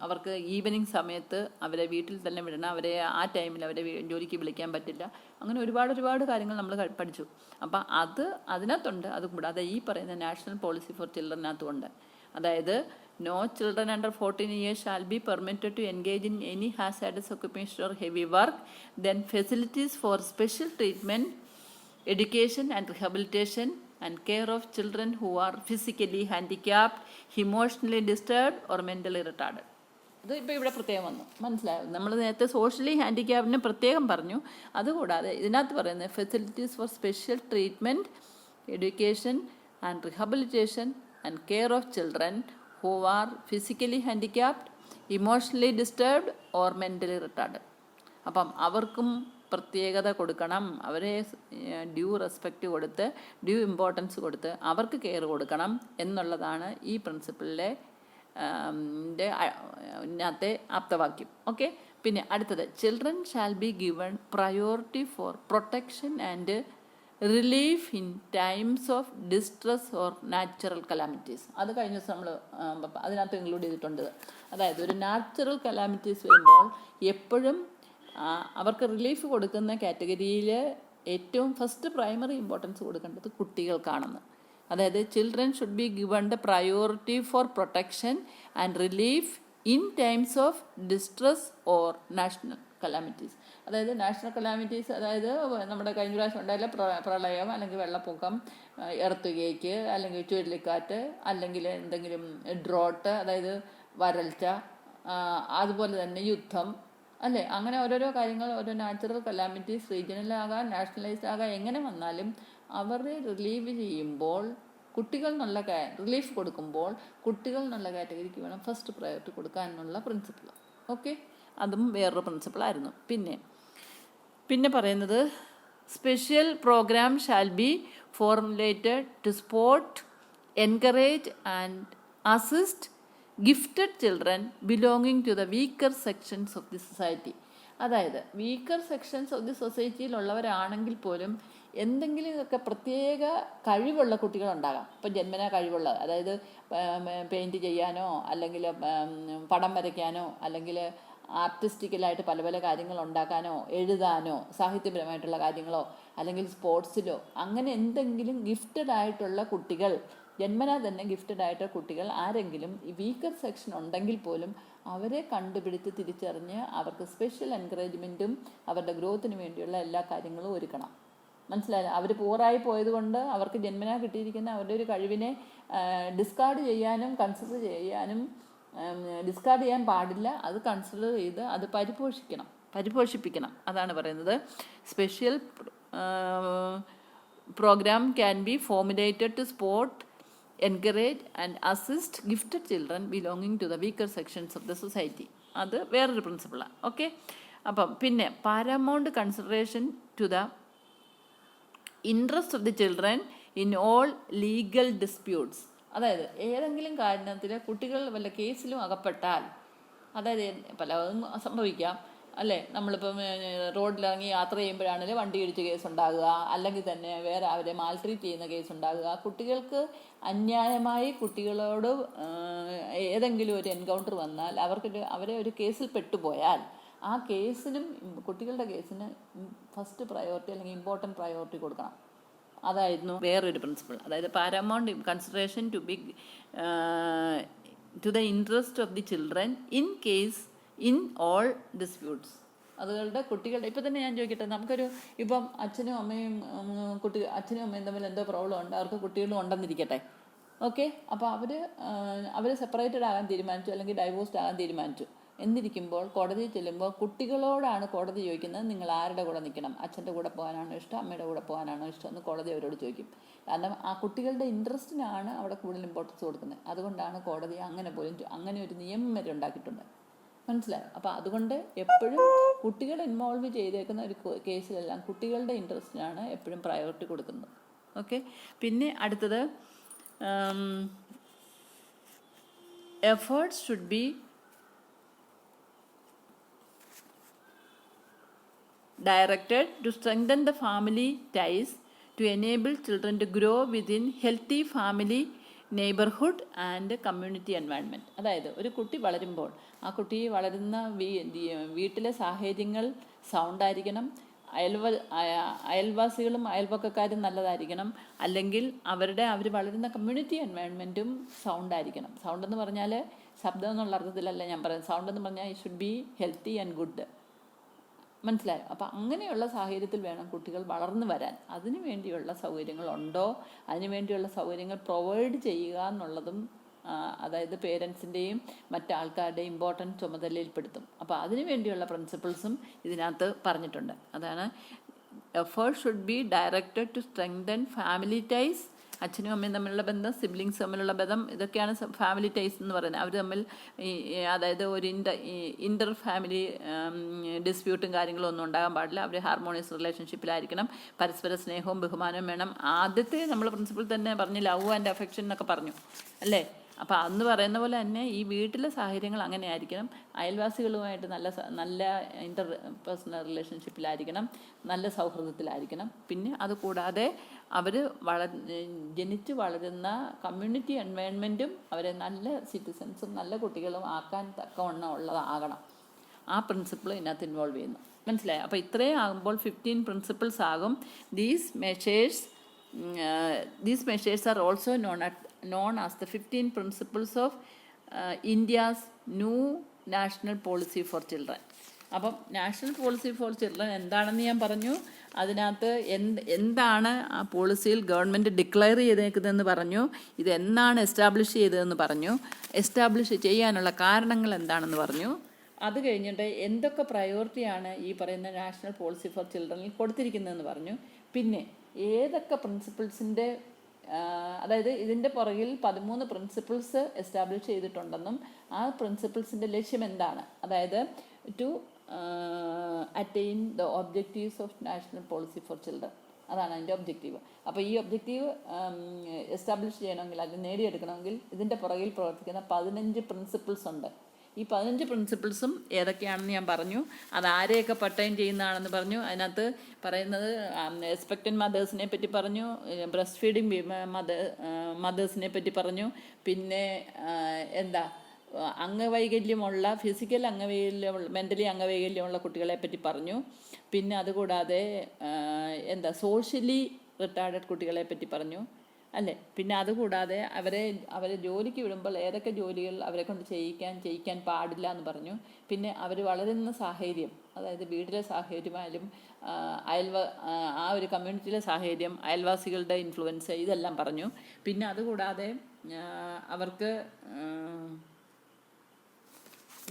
അവർക്ക് ഈവനിങ് സമയത്ത് അവരെ വീട്ടിൽ തന്നെ വിടണം, അവരെ ആ ടൈമിൽ അവരെ ജോലിക്ക് വിളിക്കാൻ പറ്റില്ല. അങ്ങനെ ഒരുപാട് കാര്യങ്ങൾ നമ്മൾ പഠിച്ചു. അപ്പം അതിനകത്തുണ്ട്. അത് കൂടാതെ ഈ പറയുന്ന നാഷണൽ പോളിസി ഫോർ ചിൽഡ്രനകത്തുമുണ്ട്. അതായത് no children under 14 years shall be permitted to engage in any hazardous occupation or heavy work. Then facilities for special treatment, education and rehabilitation and care of children who are physically handicapped, emotionally disturbed or mentally retarded. ഇത് ഇപ്പോൾ ഇവിടെ പ്രത്യേകം വന്നു, മനസ്സിലായോ? നമ്മൾ നേരത്തെ socially ഹാൻഡിക്യാപ്ഡിനെ പ്രത്യേകം പറഞ്ഞു. അതുകൂടാതെ ഇതിനകത്ത് പറയുന്നത് facilities for special treatment, education and rehabilitation and care of children who are physically handicapped, emotionally disturbed or mentally retarded. അപ്പം അവർക്കും പ്രത്യേകത കൊടുക്കണം, അവരെ ഡ്യൂ റെസ്പെക്റ്റ് കൊടുത്ത്, ഡ്യൂ ഇമ്പോർട്ടൻസ് കൊടുത്ത് അവർക്ക് കെയർ കൊടുക്കണം എന്നുള്ളതാണ് ഈ പ്രിൻസിപ്പിളിലെ ത്തെ ആപ്തവാക്യം. ഓക്കെ, പിന്നെ അടുത്തത് children shall be given priority for protection and relief in times of distress or natural calamities. അത് കഴിഞ്ഞ ദിവസം നമ്മൾ അതിനകത്ത് ഇൻക്ലൂഡ് ചെയ്തിട്ടുണ്ട്. അതായത് ഒരു നാച്ചുറൽ കലാമിറ്റീസ് വരുമ്പോൾ എപ്പോഴും അവർക്ക് റിലീഫ് കൊടുക്കുന്ന കാറ്റഗറിയിൽ ഏറ്റവും ഫസ്റ്റ് പ്രൈമറി ഇമ്പോർട്ടൻസ് കൊടുക്കേണ്ടത് കുട്ടികൾക്കാണെന്ന്. അതായത് children should be given the priority for protection and relief in times of distress or national calamities. അതായത് നാഷണൽ കലാമിറ്റീസ്, അതായത് നമ്മുടെ കഴിഞ്ഞ പ്രാവശ്യം ഉണ്ടായാലും പ്രളയം, അല്ലെങ്കിൽ വെള്ളപ്പൊക്കം, എർത്തുകേക്ക്, അല്ലെങ്കിൽ ചുഴലിക്കാറ്റ്, അല്ലെങ്കിൽ എന്തെങ്കിലും ഡ്രോട്ട്, അതായത് വരൾച്ച, അതുപോലെ തന്നെ യുദ്ധം, അല്ലേ? അങ്ങനെ ഓരോരോ കാര്യങ്ങൾ, ഓരോ നാച്ചുറൽ കലാമിറ്റീസ് റീജിയണലാകാം, നാഷണലൈസ്ഡ് ആകാം, എങ്ങനെ വന്നാലും അവരെ റിലീവ് ചെയ്യുമ്പോൾ കുട്ടികൾ എന്നുള്ള റിലീഫ് കൊടുക്കുമ്പോൾ കുട്ടികൾ എന്നുള്ള കാറ്റഗറിക്ക് വേണം ഫസ്റ്റ് പ്രയോറിറ്റി കൊടുക്കാനുള്ള പ്രിൻസിപ്പിൾ. ഓക്കെ, അതും വേറൊരു പ്രിൻസിപ്പിളായിരുന്നു. പിന്നെ പറയുന്നത് special program shall be formulated to support, encourage and assist gifted children belonging to the weaker sections of the society. അതായത് വീക്കർ സെക്ഷൻസ് ഓഫ് ദി സൊസൈറ്റിയിലുള്ളവരാണെങ്കിൽ പോലും എന്തെങ്കിലുമൊക്കെ പ്രത്യേക കഴിവുള്ള കുട്ടികളുണ്ടാകാം. ഇപ്പം ജന്മനാ കഴിവുള്ള, അതായത് പെയിൻറ്റ് ചെയ്യാനോ, അല്ലെങ്കിൽ പടം വരയ്ക്കാനോ, അല്ലെങ്കിൽ ആർട്ടിസ്റ്റിക്കലായിട്ട് പല കാര്യങ്ങൾ ഉണ്ടാക്കാനോ, എഴുതാനോ, സാഹിത്യപരമായിട്ടുള്ള കാര്യങ്ങളോ, അല്ലെങ്കിൽ സ്പോർട്സിലോ, അങ്ങനെ എന്തെങ്കിലും ഗിഫ്റ്റഡ് ആയിട്ടുള്ള കുട്ടികൾ, ജന്മനാ തന്നെ ഗിഫ്റ്റഡ് ആയിട്ടുള്ള കുട്ടികൾ ആരെങ്കിലും ഈ വീക്കർ സെക്ഷൻ ഉണ്ടെങ്കിൽ പോലും അവരെ കണ്ടുപിടിച്ച് തിരിച്ചറിഞ്ഞ് അവർക്ക് സ്പെഷ്യൽ എൻകറേജ്മെൻറ്റും അവരുടെ ഗ്രോത്തിന് വേണ്ടിയുള്ള എല്ലാ കാര്യങ്ങളും ഒരുക്കണം. മനസ്സിലായില്ല? അവർ പൂറായി പോയതുകൊണ്ട് അവർക്ക് ജന്മനാ കിട്ടിയിരിക്കുന്ന അവരുടെ ഒരു കഴിവിനെ ഡിസ്കാർഡ് ചെയ്യാനും കൺസിഡർ ചെയ്യാനും, ഡിസ്കാർഡ് ചെയ്യാൻ പാടില്ല. അത് കൺസിഡർ ചെയ്ത് അത് പരിപോഷിപ്പിക്കണം. അതാണ് പറയുന്നത് special program can be formulated to support, encourage and assist gifted children belonging to the weaker sections of the society. അത് വേറൊരു പ്രിൻസിപ്പിളാണ്. ഓക്കെ, അപ്പം പിന്നെ paramount consideration to the interest of the children in all legal disputes. അതായത് ഏതെങ്കിലും കാരണത്തിൽ കുട്ടികൾ വല്ല കേസിലും അകപ്പെട്ടാൽ, അതായത് പലതും സംഭവിക്കാം, അല്ലേ? നമ്മളിപ്പം റോഡിലിറങ്ങി യാത്ര ചെയ്യുമ്പോഴാണെങ്കിലും വണ്ടി ഇടിച്ച് കേസ് ഉണ്ടാകുക, അല്ലെങ്കിൽ തന്നെ വേറെ അവരെ മാൽട്രീറ്റ് ചെയ്യുന്ന കേസ് ഉണ്ടാകുക. കുട്ടികൾക്ക് അന്യായമായി കുട്ടികളോട് ഏതെങ്കിലും ഒരു എൻകൗണ്ടർ വന്നാൽ അവരെ ഒരു കേസിൽ പെട്ടുപോയാൽ ആ കേസിനും കുട്ടികളുടെ കേസിന് ഫസ്റ്റ് പ്രയോറിറ്റി അല്ലെങ്കിൽ ഇമ്പോർട്ടൻറ്റ് പ്രയോറിറ്റി കൊടുക്കണം. അതായിരുന്നു വേറൊരു പ്രിൻസിപ്പിൾ. അതായത് paramount consideration to the interest of the children in case in all disputes. അതുകളുടെ കുട്ടികളുടെ ഇപ്പം തന്നെ ഞാൻ ചോദിക്കട്ടെ, ഇപ്പം അച്ഛനും അമ്മയും തമ്മിൽ എന്തോ പ്രോബ്ലം ഉണ്ട്, അവർക്ക് കുട്ടികളും ഉണ്ടെന്നിരിക്കട്ടെ. ഓക്കെ, അപ്പോൾ അവർ സെപ്പറേറ്റഡ് ആകാൻ തീരുമാനിച്ചു, അല്ലെങ്കിൽ ഡൈവോഴ്സ്ഡ് ആകാൻ തീരുമാനിച്ചു എന്നിരിക്കുമ്പോൾ കോടതിയിൽ ചെല്ലുമ്പോൾ കുട്ടികളോടാണ് കോടതി ചോദിക്കുന്നത്, നിങ്ങൾ ആരുടെ കൂടെ നിൽക്കണം? അച്ഛൻ്റെ കൂടെ പോകാനാണോ ഇഷ്ടം, അമ്മയുടെ കൂടെ പോകാനാണോ ഇഷ്ടം എന്ന് കോടതി അവരോട് ചോദിക്കും. കാരണം ആ കുട്ടികളുടെ ഇൻട്രസ്റ്റിനാണ് അവിടെ കൂടുതൽ ഇമ്പോർട്ടൻസ് കൊടുക്കുന്നത്. അതുകൊണ്ടാണ് കോടതി അങ്ങനെ ഒരു നിയമം വരെ ഉണ്ടാക്കിയിട്ടുണ്ട്. മനസ്സിലായോ? അപ്പോൾ അതുകൊണ്ട് എപ്പോഴും കുട്ടികൾ ഇൻവോൾവ് ചെയ്തേക്കുന്ന ഒരു കേസിലെല്ലാം കുട്ടികളുടെ ഇൻട്രസ്റ്റിനാണ് എപ്പോഴും പ്രയോറിറ്റി കൊടുക്കുന്നത്. ഓക്കെ, പിന്നെ അടുത്തത് efforts should be directed to strengthen the family ties to enable children to grow within healthy family, neighborhood and community environment. അതായത് ഒരു കുട്ടി വളരുമ്പോൾ ആ കുട്ടി വളരുന്ന വീട്ടിലെ സാഹചര്യങ്ങൾ സൗണ്ടായിരിക്കണം, അയൽവാസികളും അയൽപക്കക്കാരും നല്ലതായിരിക്കണം, അല്ലെങ്കിൽ അവർ വളരുന്ന കമ്മ്യൂണിറ്റി എൻവയൺമെൻറ്റും സൗണ്ടായിരിക്കണം. സൗണ്ട് എന്ന് പറഞ്ഞാൽ ശബ്ദം എന്നുള്ള അർത്ഥത്തിലല്ല ഞാൻ പറയുന്നത്. സൗണ്ട് എന്ന് പറഞ്ഞാൽ it should be healthy and good. മനസ്സിലായോ? അപ്പോൾ അങ്ങനെയുള്ള സാഹചര്യത്തിൽ വേണം കുട്ടികൾ വളർന്നു വരാൻ. അതിനു വേണ്ടിയുള്ള സൗകര്യങ്ങളുണ്ടോ, അതിനു വേണ്ടിയുള്ള സൗകര്യങ്ങൾ പ്രൊവൈഡ് ചെയ്യുക എന്നുള്ളതും അതായത് പേരൻസിൻ്റെയും മറ്റാൾക്കാരുടെയും ഇമ്പോർട്ടൻറ്റ് ചുമതലയിൽപ്പെടുത്തും. അപ്പോൾ അതിനു വേണ്ടിയുള്ള പ്രിൻസിപ്പിൾസും ഇതിനകത്ത് പറഞ്ഞിട്ടുണ്ട്. അതാണ് effort should be directed to strengthen family ties. അച്ഛനും അമ്മയും തമ്മിലുള്ള ബന്ധം, സിബ്ലിങ്സ് തമ്മിലുള്ള ബന്ധം, ഇതൊക്കെയാണ് ഫാമിലി ടൈസ് എന്ന് പറയുന്നത്. അവർ തമ്മിൽ അതായത് ഒരു ഇൻ്റർ ഫാമിലി ഡിസ്പ്യൂട്ടും കാര്യങ്ങളും ഒന്നും ഉണ്ടാകാൻ പാടില്ല. അവർ ഹാർമോണിയസ് റിലേഷൻഷിപ്പിലായിരിക്കണം. പരസ്പര സ്നേഹവും ബഹുമാനവും വേണം. ആദ്യത്തെ നമ്മൾ പ്രിൻസിപ്പിൾ തന്നെ പറഞ്ഞു, ലവ് ആൻഡ് അഫെക്ഷൻ എന്നൊക്കെ പറഞ്ഞു അല്ലേ? അപ്പോൾ അന്ന് പറയുന്ന പോലെ തന്നെ ഈ വീട്ടിലെ സാഹചര്യങ്ങൾ അങ്ങനെ ആയിരിക്കണം. അയൽവാസികളുമായിട്ട് നല്ല ഇൻ്റർ പേഴ്സണൽ റിലേഷൻഷിപ്പിലായിരിക്കണം, നല്ല സൗഹൃദത്തിലായിരിക്കണം. പിന്നെ അതുകൂടാതെ അവർ ജനിച്ച് വളരുന്ന കമ്മ്യൂണിറ്റി എൻവയൺമെൻറ്റും അവരെ നല്ല സിറ്റിസൺസും നല്ല കുട്ടികളും ആക്കാൻ തക്കവണ്ണം ഉള്ളതാകണം. ആ പ്രിൻസിപ്പിൾ ഇതിനകത്ത് ഇൻവോൾവ് ചെയ്യുന്നു. മനസ്സിലായി? അപ്പോൾ ഇത്രയും ആകുമ്പോൾ 15 പ്രിൻസിപ്പിൾസ് ആകും. These measures are also known as the 15 principles of India's new national policy for children. അപ്പം നാഷണൽ പോളിസി ഫോർ ചിൽഡ്രൻ എന്താണെന്ന് ഞാൻ പറഞ്ഞു. അതിനകത്ത് എന്താണ് ആ പോളിസിയിൽ ഗവൺമെൻറ് ഡിക്ലെയർ ചെയ്തേക്കുന്നതെന്ന് പറഞ്ഞു. ഇത് എന്നാണ് എസ്റ്റാബ്ലിഷ് ചെയ്തതെന്ന് പറഞ്ഞു. എസ്റ്റാബ്ലിഷ് ചെയ്യാനുള്ള കാരണങ്ങൾ എന്താണെന്ന് പറഞ്ഞു. അത് കഴിഞ്ഞിട്ട് എന്തൊക്കെ പ്രയോറിറ്റിയാണ് ഈ പറയുന്ന നാഷണൽ പോളിസി ഫോർ ചിൽഡ്രനിൽ കൊടുത്തിരിക്കുന്നതെന്ന് പറഞ്ഞു. പിന്നെ ഏതൊക്കെ പ്രിൻസിപ്പിൾസിൻ്റെ അതായത് ഇതിൻ്റെ പുറകിൽ 13 പ്രിൻസിപ്പിൾസ് എസ്റ്റാബ്ലിഷ് ചെയ്തിട്ടുണ്ടെന്നും ആ പ്രിൻസിപ്പിൾസിൻ്റെ ലക്ഷ്യം എന്താണ്, അതായത് to attain the objectives of national policy for children, അതാണ് അതിൻ്റെ ഒബ്ജക്റ്റീവ്. അപ്പോൾ ഈ ഒബ്ജക്റ്റീവ് എസ്റ്റാബ്ലിഷ് ചെയ്യണമെങ്കിൽ, അത് നേടിയെടുക്കണമെങ്കിൽ ഇതിൻ്റെ പുറകിൽ പ്രവർത്തിക്കുന്ന 15 പ്രിൻസിപ്പിൾസ് ഉണ്ട്. ഈ 15 പ്രിൻസിപ്പിൾസും ഏതൊക്കെയാണെന്ന് ഞാൻ പറഞ്ഞു. അത് ആരെയൊക്കെ പട്ടയം ചെയ്യുന്നതാണെന്ന് പറഞ്ഞു. അതിനകത്ത് പറയുന്നത് എക്സ്പെക്റ്റൻറ്റ് മദേഴ്സിനെ പറ്റി പറഞ്ഞു, ബ്രസ്റ്റ് ഫീഡിങ് മദേഴ്സിനെ പറ്റി പറഞ്ഞു, പിന്നെ അംഗവൈകല്യമുള്ള ഫിസിക്കൽ അംഗവൈകല്യമുള്ള മെൻ്റലി അംഗവൈകല്യമുള്ള കുട്ടികളെ പറ്റി പറഞ്ഞു. പിന്നെ അതുകൂടാതെ സോഷ്യലി റിട്ടാർഡഡ് കുട്ടികളെ പറ്റി പറഞ്ഞു അല്ലേ. പിന്നെ അതുകൂടാതെ അവരെ ജോലിക്ക് വിടുമ്പോൾ ഏതൊക്കെ ജോലികൾ അവരെ കൊണ്ട് ചെയ്യിക്കാൻ പാടില്ല എന്ന് പറഞ്ഞു. പിന്നെ അവർ വളരുന്ന സാഹചര്യം, അതായത് വീട്ടിലെ സാഹചര്യമായാലും ആ ഒരു കമ്മ്യൂണിറ്റിയിലെ സാഹചര്യം, അയൽവാസികളുടെ ഇൻഫ്ലുവൻസ്, ഇതെല്ലാം പറഞ്ഞു. പിന്നെ അതുകൂടാതെ അവർക്ക്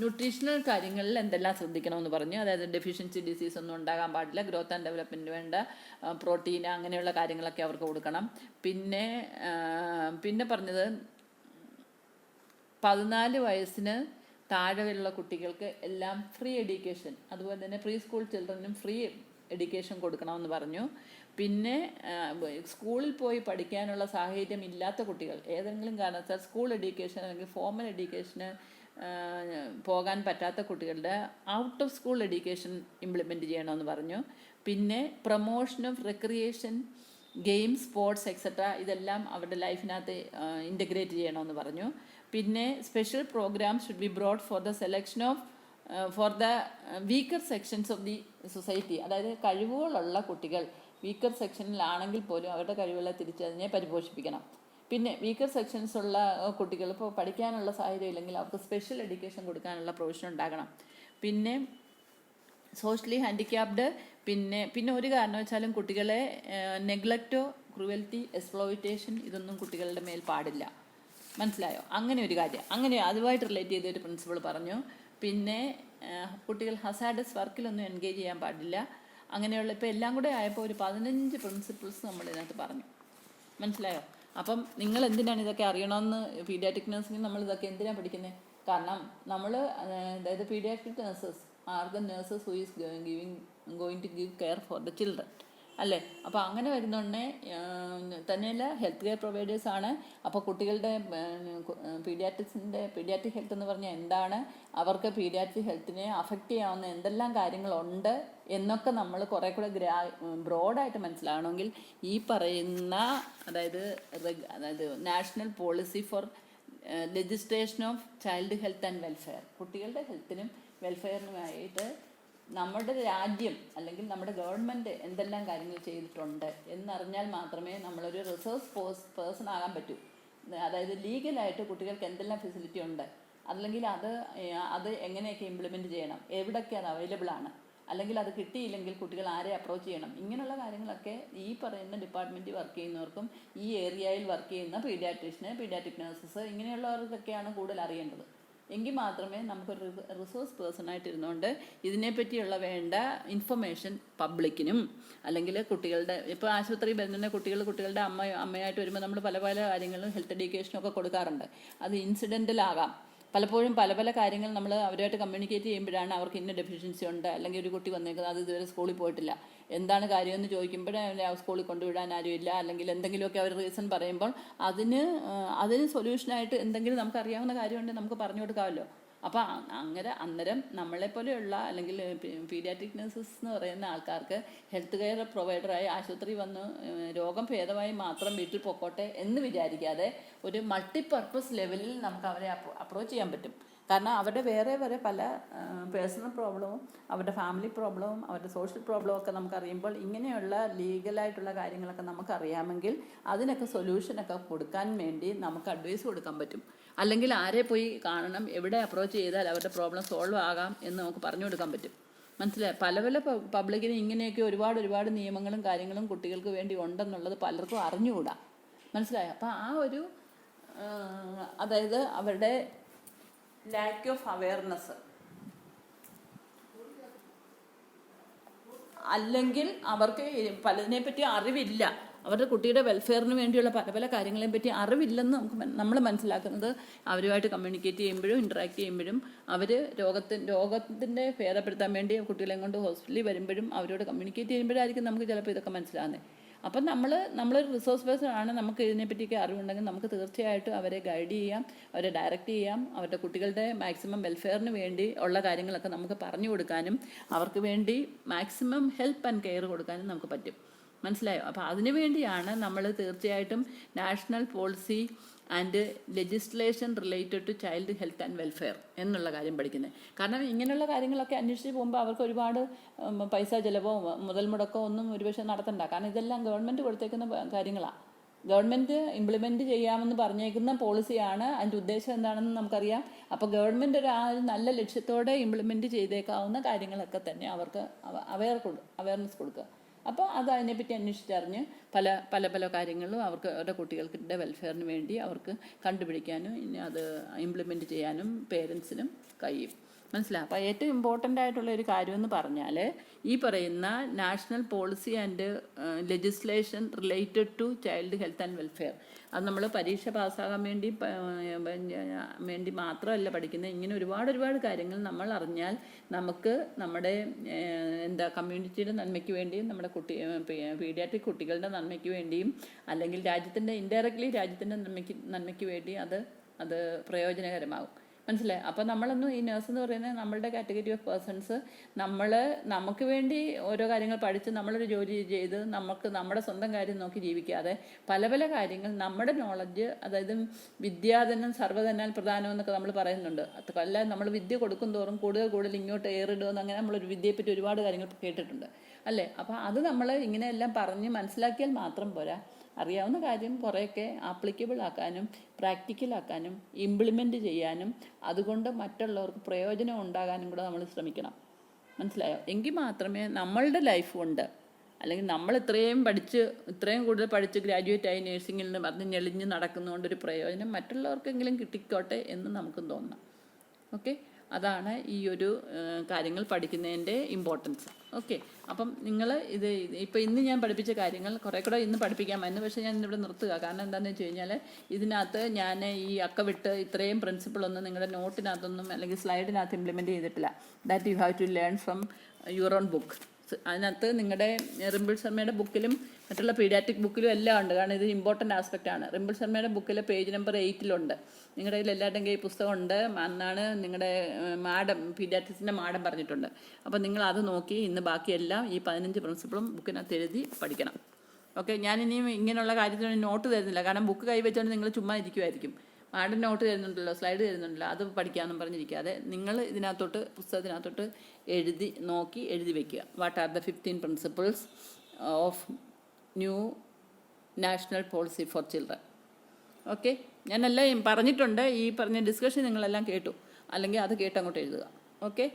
ന്യൂട്രീഷണൽ കാര്യങ്ങളിൽ എന്തെല്ലാം ശ്രദ്ധിക്കണമെന്ന് പറഞ്ഞു. അതായത് ഡെഫിഷ്യൻസി ഡിസീസ് ഒന്നും ഉണ്ടാകാൻ പാടില്ല, ഗ്രോത്ത് ആൻഡ് ഡെവലപ്മെൻറ്റ് വേണ്ട പ്രോട്ടീൻ അങ്ങനെയുള്ള കാര്യങ്ങളൊക്കെ അവർക്ക് കൊടുക്കണം. പിന്നെ പറഞ്ഞത് 14 വയസ്സിന് താഴെയുള്ള കുട്ടികൾക്ക് എല്ലാം ഫ്രീ എഡ്യൂക്കേഷൻ, അതുപോലെ തന്നെ പ്രീ സ്കൂൾ ചിൽഡ്രനും ഫ്രീ എഡ്യൂക്കേഷൻ കൊടുക്കണമെന്ന് പറഞ്ഞു. പിന്നെ സ്കൂളിൽ പോയി പഠിക്കാനുള്ള സാഹചര്യം ഇല്ലാത്ത കുട്ടികൾ ഏതെങ്കിലും കാരണത്താൽ സ്കൂൾ എഡ്യൂക്കേഷൻ അല്ലെങ്കിൽ ഫോർമൽ എഡ്യൂക്കേഷന് പോകാൻ പറ്റാത്ത കുട്ടികളുടെ out of school education implement ചെയ്യണമെന്ന് പറഞ്ഞു. പിന്നെ promotion of recreation, games, sports etcetera ഇതെല്ലാം അവരുടെ ലൈഫിനകത്ത് ഇൻ്റഗ്രേറ്റ് ചെയ്യണമെന്ന് പറഞ്ഞു. പിന്നെ special programs should be broad for the selection of for the weaker sections of the society. അതായത് കഴിവുകളുള്ള കുട്ടികൾ വീക്കർ സെക്ഷനിലാണെങ്കിൽ പോലും അവരുടെ കഴിവുകളെ തിരിച്ചറിഞ്ഞ് പരിപോഷിപ്പിക്കണം. പിന്നെ വീക്കർ സെക്ഷൻസ് ഉള്ള കുട്ടികൾ ഇപ്പോൾ പഠിക്കാനുള്ള സാഹചര്യം ഇല്ലെങ്കിൽ അവർക്ക് സ്പെഷ്യൽ എഡ്യൂക്കേഷൻ കൊടുക്കാനുള്ള പ്രൊവിഷൻ ഉണ്ടാകണം. പിന്നെ സോഷ്യലി ഹാൻഡിക്യാപ്ഡ്, പിന്നെ ഒരു കാരണവശാലും കുട്ടികളെ നെഗ്ലക്റ്റോ, ക്രൂവൽറ്റി, എക്സ്പ്ലോയിറ്റേഷൻ ഇതൊന്നും കുട്ടികളുടെ മേൽ പാടില്ല. മനസ്സിലായോ? അങ്ങനെ ഒരു കാര്യം, അങ്ങനെ അതുമായിട്ട് റിലേറ്റ് ചെയ്തൊരു പ്രിൻസിപ്പിൾ പറഞ്ഞു. പിന്നെ കുട്ടികൾ ഹസാഡസ് വർക്കിലൊന്നും എൻഗേജ് ചെയ്യാൻ പാടില്ല. അങ്ങനെയുള്ള ഇപ്പോൾ എല്ലാം കൂടെ ആയപ്പോൾ ഒരു 15 പ്രിൻസിപ്പിൾസ് നമ്മൾ ഇതിനകത്ത് പറഞ്ഞു. മനസ്സിലായോ? അപ്പം നിങ്ങൾ എന്തിനാണ് ഇതൊക്കെ അറിയണമെന്ന്? പീഡിയാട്രിക് നഴ്സിംഗ് നമ്മൾ ഇതൊക്കെ എന്തിനാണ് പഠിക്കുന്നത്? കാരണം നമ്മൾ അതായത് paediatric nurses are the nurses who is going to give care for the children അല്ലേ? അപ്പോൾ അങ്ങനെ വരുന്നോണ്ടേ തന്നെയല്ല ഹെൽത്ത് കെയർ പ്രൊവൈഡേഴ്സ് ആണ്. അപ്പോൾ കുട്ടികളുടെ പീഡിയാട്രിക് ഹെൽത്ത് എന്ന് പറഞ്ഞാൽ എന്താണ്, അവർക്ക് പീഡിയാട്രിക് ഹെൽത്തിനെ അഫക്റ്റ് ചെയ്യാവുന്ന എന്തെല്ലാം കാര്യങ്ങളുണ്ട് എന്നൊക്കെ നമ്മൾ കുറേ കൂടെ ബ്രോഡായിട്ട് മനസ്സിലാകണമെങ്കിൽ ഈ പറയുന്ന അതായത് national policy four legislation of child health and welfare, കുട്ടികളുടെ ഹെൽത്തിനും വെൽഫെയറിനുമായിട്ട് നമ്മുടെ രാജ്യം അല്ലെങ്കിൽ നമ്മുടെ ഗവൺമെൻറ് എന്തെല്ലാം കാര്യങ്ങൾ ചെയ്തിട്ടുണ്ട് എന്നറിഞ്ഞാൽ മാത്രമേ നമ്മളൊരു റിസോഴ്സ് പേഴ്സൺ ആകാൻ പറ്റൂ. അതായത് ലീഗലായിട്ട് കുട്ടികൾക്ക് എന്തെല്ലാം ഫെസിലിറ്റി ഉണ്ട്, അല്ലെങ്കിൽ അത് എങ്ങനെയൊക്കെ ഇംപ്ലിമെൻറ്റ് ചെയ്യണം, എവിടെയൊക്കെ അത് അവൈലബിൾ ആണ്, അല്ലെങ്കിൽ അത് കിട്ടിയില്ലെങ്കിൽ കുട്ടികൾ ആരെ അപ്രോച്ച് ചെയ്യണം, ഇങ്ങനെയുള്ള കാര്യങ്ങളൊക്കെ ഈ പറയുന്ന ഡിപ്പാർട്ട്മെൻറ്റിൽ വർക്ക് ചെയ്യുന്നവർക്കും ഈ ഏരിയയിൽ വർക്ക് ചെയ്യുന്ന പീഡിയാട്രിക് നഴ്സസ് ഇങ്ങനെയുള്ളവർക്കൊക്കെയാണ് കൂടുതൽ അറിയേണ്ടത്. എങ്കിൽ മാത്രമേ നമുക്കൊരു റിസോഴ്സ് പേഴ്സണായിട്ട് ഇരുന്നുകൊണ്ട് ഇതിനെപ്പറ്റിയുള്ള വേണ്ട ഇൻഫർമേഷൻ പബ്ലിക്കിനും അല്ലെങ്കിൽ കുട്ടികളുടെ ഇപ്പോൾ ആശുപത്രി വരുന്ന കുട്ടികളുടെ അമ്മയായിട്ട് വരുമ്പോൾ നമ്മൾ പല കാര്യങ്ങളും ഹെൽത്ത് എഡ്യൂക്കേഷനും ഒക്കെ കൊടുക്കാറുണ്ട്. അത് ഇൻസിഡൻ്റലാകാം. പലപ്പോഴും പല കാര്യങ്ങൾ നമ്മൾ അവരുമായിട്ട് കമ്മ്യൂണിക്കേറ്റ് ചെയ്യുമ്പോഴാണ് അവർക്ക് ഇന്ന ഡെഫിഷ്യൻസി ഉണ്ട്, അല്ലെങ്കിൽ ഒരു കുട്ടി വന്നേക്കുന്നത് അത് ഇതുവരെ സ്കൂളിൽ പോയിട്ടില്ല, എന്താണ് കാര്യമെന്ന് ചോദിക്കുമ്പോൾ സ്കൂളിൽ കൊണ്ടുവിടാൻ ആരുമില്ല, അല്ലെങ്കിൽ എന്തെങ്കിലുമൊക്കെ അവർ റീസൺ പറയുമ്പോൾ അതിന് സൊല്യൂഷനായിട്ട് എന്തെങ്കിലും നമുക്കറിയാവുന്ന കാര്യമുണ്ടെങ്കിൽ നമുക്ക് പറഞ്ഞു കൊടുക്കാമല്ലോ. അപ്പോൾ അന്നേരം നമ്മളെപ്പോലെയുള്ള അല്ലെങ്കിൽ പീഡിയാട്രിക് നഴ്സസ് എന്ന് പറയുന്ന ആൾക്കാർക്ക് ഹെൽത്ത് കെയർ പ്രൊവൈഡറായി ആശുപത്രി വന്ന് രോഗം ഭേദമായി മാത്രം വീട്ടിൽ പൊക്കോട്ടെ എന്ന് വിചാരിക്കാതെ ഒരു മൾട്ടിപർപ്പസ് ലെവലിൽ നമുക്ക് അവരെ അപ്രോച്ച് ചെയ്യാൻ പറ്റും. കാരണം അവരുടെ വേറെ പല പേഴ്സണൽ പ്രോബ്ലവും അവരുടെ ഫാമിലി പ്രോബ്ലവും അവരുടെ സോഷ്യൽ പ്രോബ്ലവും ഒക്കെ നമുക്കറിയുമ്പോൾ ഇങ്ങനെയുള്ള ലീഗലായിട്ടുള്ള കാര്യങ്ങളൊക്കെ നമുക്കറിയാമെങ്കിൽ അതിനൊക്കെ സൊല്യൂഷനൊക്കെ കൊടുക്കാൻ വേണ്ടി നമുക്ക് അഡ്വൈസ് കൊടുക്കാൻ പറ്റും. അല്ലെങ്കിൽ ആരെ പോയി കാണണം, എവിടെ അപ്രോച്ച് ചെയ്താൽ അവരുടെ പ്രോബ്ലം സോൾവ് ആകാം എന്ന് നമുക്ക് പറഞ്ഞു കൊടുക്കാൻ പറ്റും. മനസ്സിലായി? പല പബ്ലിക്കിന് ഇങ്ങനെയൊക്കെ ഒരുപാട് നിയമങ്ങളും കാര്യങ്ങളും കുട്ടികൾക്ക് വേണ്ടി ഉണ്ടെന്നുള്ളത് പലർക്കും അറിഞ്ഞുകൂടാ. മനസ്സിലായോ? അപ്പോൾ ആ ഒരു അതായത് അവരുടെ ലാക്ക് ഓഫ് അവെയർനെസ്, അല്ലെങ്കിൽ അവർക്ക് പലതിനെപ്പറ്റി അറിവില്ല, അവരുടെ കുട്ടിയുടെ വെൽഫെയറിന് വേണ്ടിയുള്ള പല കാര്യങ്ങളെ പറ്റി അറിവില്ലെന്ന് നമ്മൾ മനസ്സിലാക്കുന്നത് അവരുമായിട്ട് കമ്മ്യൂണിക്കേറ്റ് ചെയ്യുമ്പോഴും ഇൻറ്ററാക്ട് ചെയ്യുമ്പോഴും അവർ രോഗത്തിൻ്റെ ഭേദപ്പെടുത്താൻ വേണ്ടി കുട്ടികളെ കൊണ്ട് ഹോസ്പിറ്റലിൽ വരുമ്പോഴും അവരോട് കമ്മ്യൂണിക്കേറ്റ് ചെയ്യുമ്പോഴായിരിക്കും നമുക്ക് ചിലപ്പോൾ ഇതൊക്കെ മനസ്സിലാകുന്നത്. അപ്പം നമ്മളൊരു റിസോഴ്സ് പേഴ്സൺ ആണ്, നമുക്ക് ഇതിനെപ്പറ്റിയൊക്കെ അറിവുണ്ടെങ്കിൽ നമുക്ക് തീർച്ചയായിട്ടും അവരെ ഗൈഡ് ചെയ്യാം, അവരെ ഡയറക്റ്റ് ചെയ്യാം, അവരുടെ കുട്ടികളുടെ മാക്സിമം വെൽഫെയറിന് വേണ്ടി ഉള്ള കാര്യങ്ങളൊക്കെ നമുക്ക് പറഞ്ഞു കൊടുക്കാനും അവർക്ക് വേണ്ടി മാക്സിമം ഹെൽപ്പ് ആൻഡ് കെയർ കൊടുക്കാനും നമുക്ക് പറ്റും. മനസ്സിലായോ? അപ്പോൾ അതിനു വേണ്ടിയാണ് നമ്മൾ തീർച്ചയായിട്ടും national policy and legislation related to child health and welfare എന്നുള്ള കാര്യം പഠിക്കുന്നത്. കാരണം ഇങ്ങനെയുള്ള കാര്യങ്ങളൊക്കെ അന്വേഷിച്ച് പോകുമ്പോൾ അവർക്ക് ഒരുപാട് പൈസ ചിലവോ മുതൽ മുടക്കോ ഒന്നും ഒരുപക്ഷെ നടത്തണ്ട. കാരണം ഇതെല്ലാം ഗവൺമെൻറ് കൊടുത്തേക്കുന്ന കാര്യങ്ങളാണ്. ഗവൺമെൻറ് ഇംപ്ലിമെൻറ്റ് ചെയ്യാമെന്ന് പറഞ്ഞേക്കുന്ന പോളിസിയാണ്. അതിൻ്റെ ഉദ്ദേശം എന്താണെന്ന് നമുക്കറിയാം. അപ്പോൾ ഗവൺമെൻറ് ഒരു നല്ല ലക്ഷ്യത്തോടെ ഇംപ്ലിമെൻറ്റ് ചെയ്തേക്കാവുന്ന കാര്യങ്ങളൊക്കെ തന്നെ അവർക്ക് അവയർനെസ് കൊടുക്കുക. അപ്പോൾ അതിനെപ്പറ്റി അന്വേഷിച്ചറിഞ്ഞ് പല കാര്യങ്ങളും അവർക്ക് അവരുടെ കുട്ടികൾക്കിൻ്റെ വെൽഫെയറിന് വേണ്ടി അവർക്ക് കണ്ടുപിടിക്കാനും ഇനി അത് ഇംപ്ലിമെൻറ്റ് ചെയ്യാനും പേരൻസിനും കഴിയും. മനസ്സിലാവും? അപ്പോൾ ഏറ്റവും ഇമ്പോർട്ടൻ്റ് ആയിട്ടുള്ള ഒരു കാര്യമെന്ന് പറഞ്ഞാൽ ഈ പറയുന്ന national policy and legislation related to child health and welfare, അത് നമ്മൾ പരീക്ഷ പാസ്സാകാൻ വേണ്ടി മാത്രമല്ല പഠിക്കുന്നത്. ഇങ്ങനെ ഒരുപാട് കാര്യങ്ങൾ നമ്മൾ അറിഞ്ഞാൽ നമുക്ക് നമ്മുടെ കമ്മ്യൂണിറ്റിയുടെ നന്മയ്ക്ക് വേണ്ടിയും നമ്മുടെ പീഡിയാട്രിക് കുട്ടികളുടെ നന്മയ്ക്ക് വേണ്ടിയും അല്ലെങ്കിൽ ഇൻഡയറക്റ്റ്ലി രാജ്യത്തിൻ്റെ നന്മയ്ക്ക് വേണ്ടി അത് പ്രയോജനകരമാകും. മനസ്സിലായി? അപ്പം നമ്മളൊന്നും ഈ നേഴ്സ് എന്ന് പറയുന്നത് നമ്മളുടെ കാറ്റഗറി ഓഫ് പേഴ്സൺസ്, നമുക്ക് വേണ്ടി ഓരോ കാര്യങ്ങൾ പഠിച്ച് നമ്മളൊരു ജോലി ചെയ്ത് നമുക്ക് നമ്മുടെ സ്വന്തം കാര്യം നോക്കി ജീവിക്കാതെ പല പല കാര്യങ്ങൾ നമ്മുടെ നോളജ്, അതായത് വിദ്യാധനം സർവ്വധനാൽ പ്രധാനം എന്നൊക്കെ നമ്മൾ പറയുന്നുണ്ട്. അല്ല, നമ്മൾ വിദ്യ കൊടുക്കും തോറും കൂടുതൽ ഇങ്ങോട്ട് ഏറിടുമെന്ന്, അങ്ങനെ നമ്മളൊരു വിദ്യയെപ്പറ്റി ഒരുപാട് കാര്യങ്ങൾ കേട്ടിട്ടുണ്ട് അല്ലേ? അപ്പം അത് നമ്മൾ ഇങ്ങനെയെല്ലാം പറഞ്ഞ് മനസ്സിലാക്കിയാൽ മാത്രം പോരാ, അറിയാവുന്ന കാര്യം കുറേയൊക്കെ ആപ്ലിക്കബിൾ ആക്കാനും പ്രാക്ടിക്കലാക്കാനും ഇംപ്ലിമെൻറ്റ് ചെയ്യാനും അതുകൊണ്ട് മറ്റുള്ളവർക്ക് പ്രയോജനം ഉണ്ടാകാനും കൂടെ നമ്മൾ ശ്രമിക്കണം. മനസ്സിലായോ? എങ്കിൽ മാത്രമേ നമ്മളുടെ ലൈഫ് കൊണ്ട്, അല്ലെങ്കിൽ നമ്മൾ ഇത്രയും കൂടുതൽ പഠിച്ച് ഗ്രാജുവേറ്റായി നേഴ്സിങ്ങിൽ നിന്ന് പറഞ്ഞ് ഞെളിഞ്ഞ് നടക്കുന്നതുകൊണ്ടൊരു പ്രയോജനം മറ്റുള്ളവർക്കെങ്കിലും കിട്ടിക്കോട്ടെ എന്ന് നമുക്കും തോന്നണം. ഓക്കെ, അതാണ് ഈ ഒരു കാര്യങ്ങൾ പഠിക്കുന്നതിൻ്റെ ഇമ്പോർട്ടൻസ്. ഓക്കെ, അപ്പം നിങ്ങൾ ഇപ്പോൾ ഇന്ന് ഞാൻ പഠിപ്പിച്ച കാര്യങ്ങൾ കുറേ കൂടെ ഇന്ന് പഠിപ്പിക്കാമായിരുന്നു, പക്ഷേ ഞാൻ ഇന്നിവിടെ നിർത്തുക. കാരണം എന്താണെന്ന് വെച്ച് കഴിഞ്ഞാൽ ഇതിനകത്ത് ഞാൻ ഈ വിട്ട് ഇത്രയും പ്രിൻസിപ്പിളൊന്നും നിങ്ങളുടെ നോട്ടിനകത്തൊന്നും അല്ലെങ്കിൽ സ്ലൈഡിനകത്ത് ഇംപ്ലിമെൻറ്റ് ചെയ്തിട്ടില്ല. That you have to learn from your own book. അതിനകത്ത് നിങ്ങളുടെ റിംപിൾ ശർമ്മയുടെ ബുക്കിലും മറ്റുള്ള പീഡിയാട്രിക് ബുക്കിലും എല്ലാം ഉണ്ട്. കാരണം ഇത് ഇമ്പോർട്ടൻ്റ് ആസ്പെക്റ്റാണ്. റിംപിൾ ശർമ്മയുടെ ബുക്കിൽ പേജ് നമ്പർ 8 നിങ്ങളുടെ കയ്യിൽ എല്ലാവരുടെയും കയ്യിൽ പുസ്തകമുണ്ട് എന്നാണ് നിങ്ങളുടെ പീഡിയാട്രിക്സിൻ്റെ മാഡം പറഞ്ഞിട്ടുണ്ട്. അപ്പോൾ നിങ്ങൾ അത് നോക്കി ഇന്ന് ബാക്കിയെല്ലാം ഈ 15 പ്രിൻസിപ്പിളും ബുക്കിനകത്ത് എഴുതി പഠിക്കണം. ഓക്കെ, ഞാനിനിയും ഇങ്ങനെയുള്ള കാര്യത്തിന് നോട്ട് തരുന്നില്ല. കാരണം ബുക്ക് കൈവച്ചുകൊണ്ട് നിങ്ങൾ ചുമ്മാ ഇരിക്കുമായിരിക്കും. മാഡം നോട്ട് തരുന്നുണ്ടല്ലോ, സ്ലൈഡ് തരുന്നുണ്ടല്ലോ, അത് പഠിക്കാമെന്നും പറഞ്ഞിരിക്കാതെ നിങ്ങൾ പുസ്തകത്തിനകത്തോട്ട് എഴുതി വയ്ക്കുക. What are the 15 principles of new national policy for children. Okay, ഞാനെല്ലാം പറഞ്ഞിട്ടുണ്ട്. ഈ പറഞ്ഞ ഡിസ്കഷൻ നിങ്ങളെല്ലാം കേട്ടു, അല്ലെങ്കിൽ അത് കേട്ടങ്ങോട്ട് എഴുതുക. ഓക്കെ.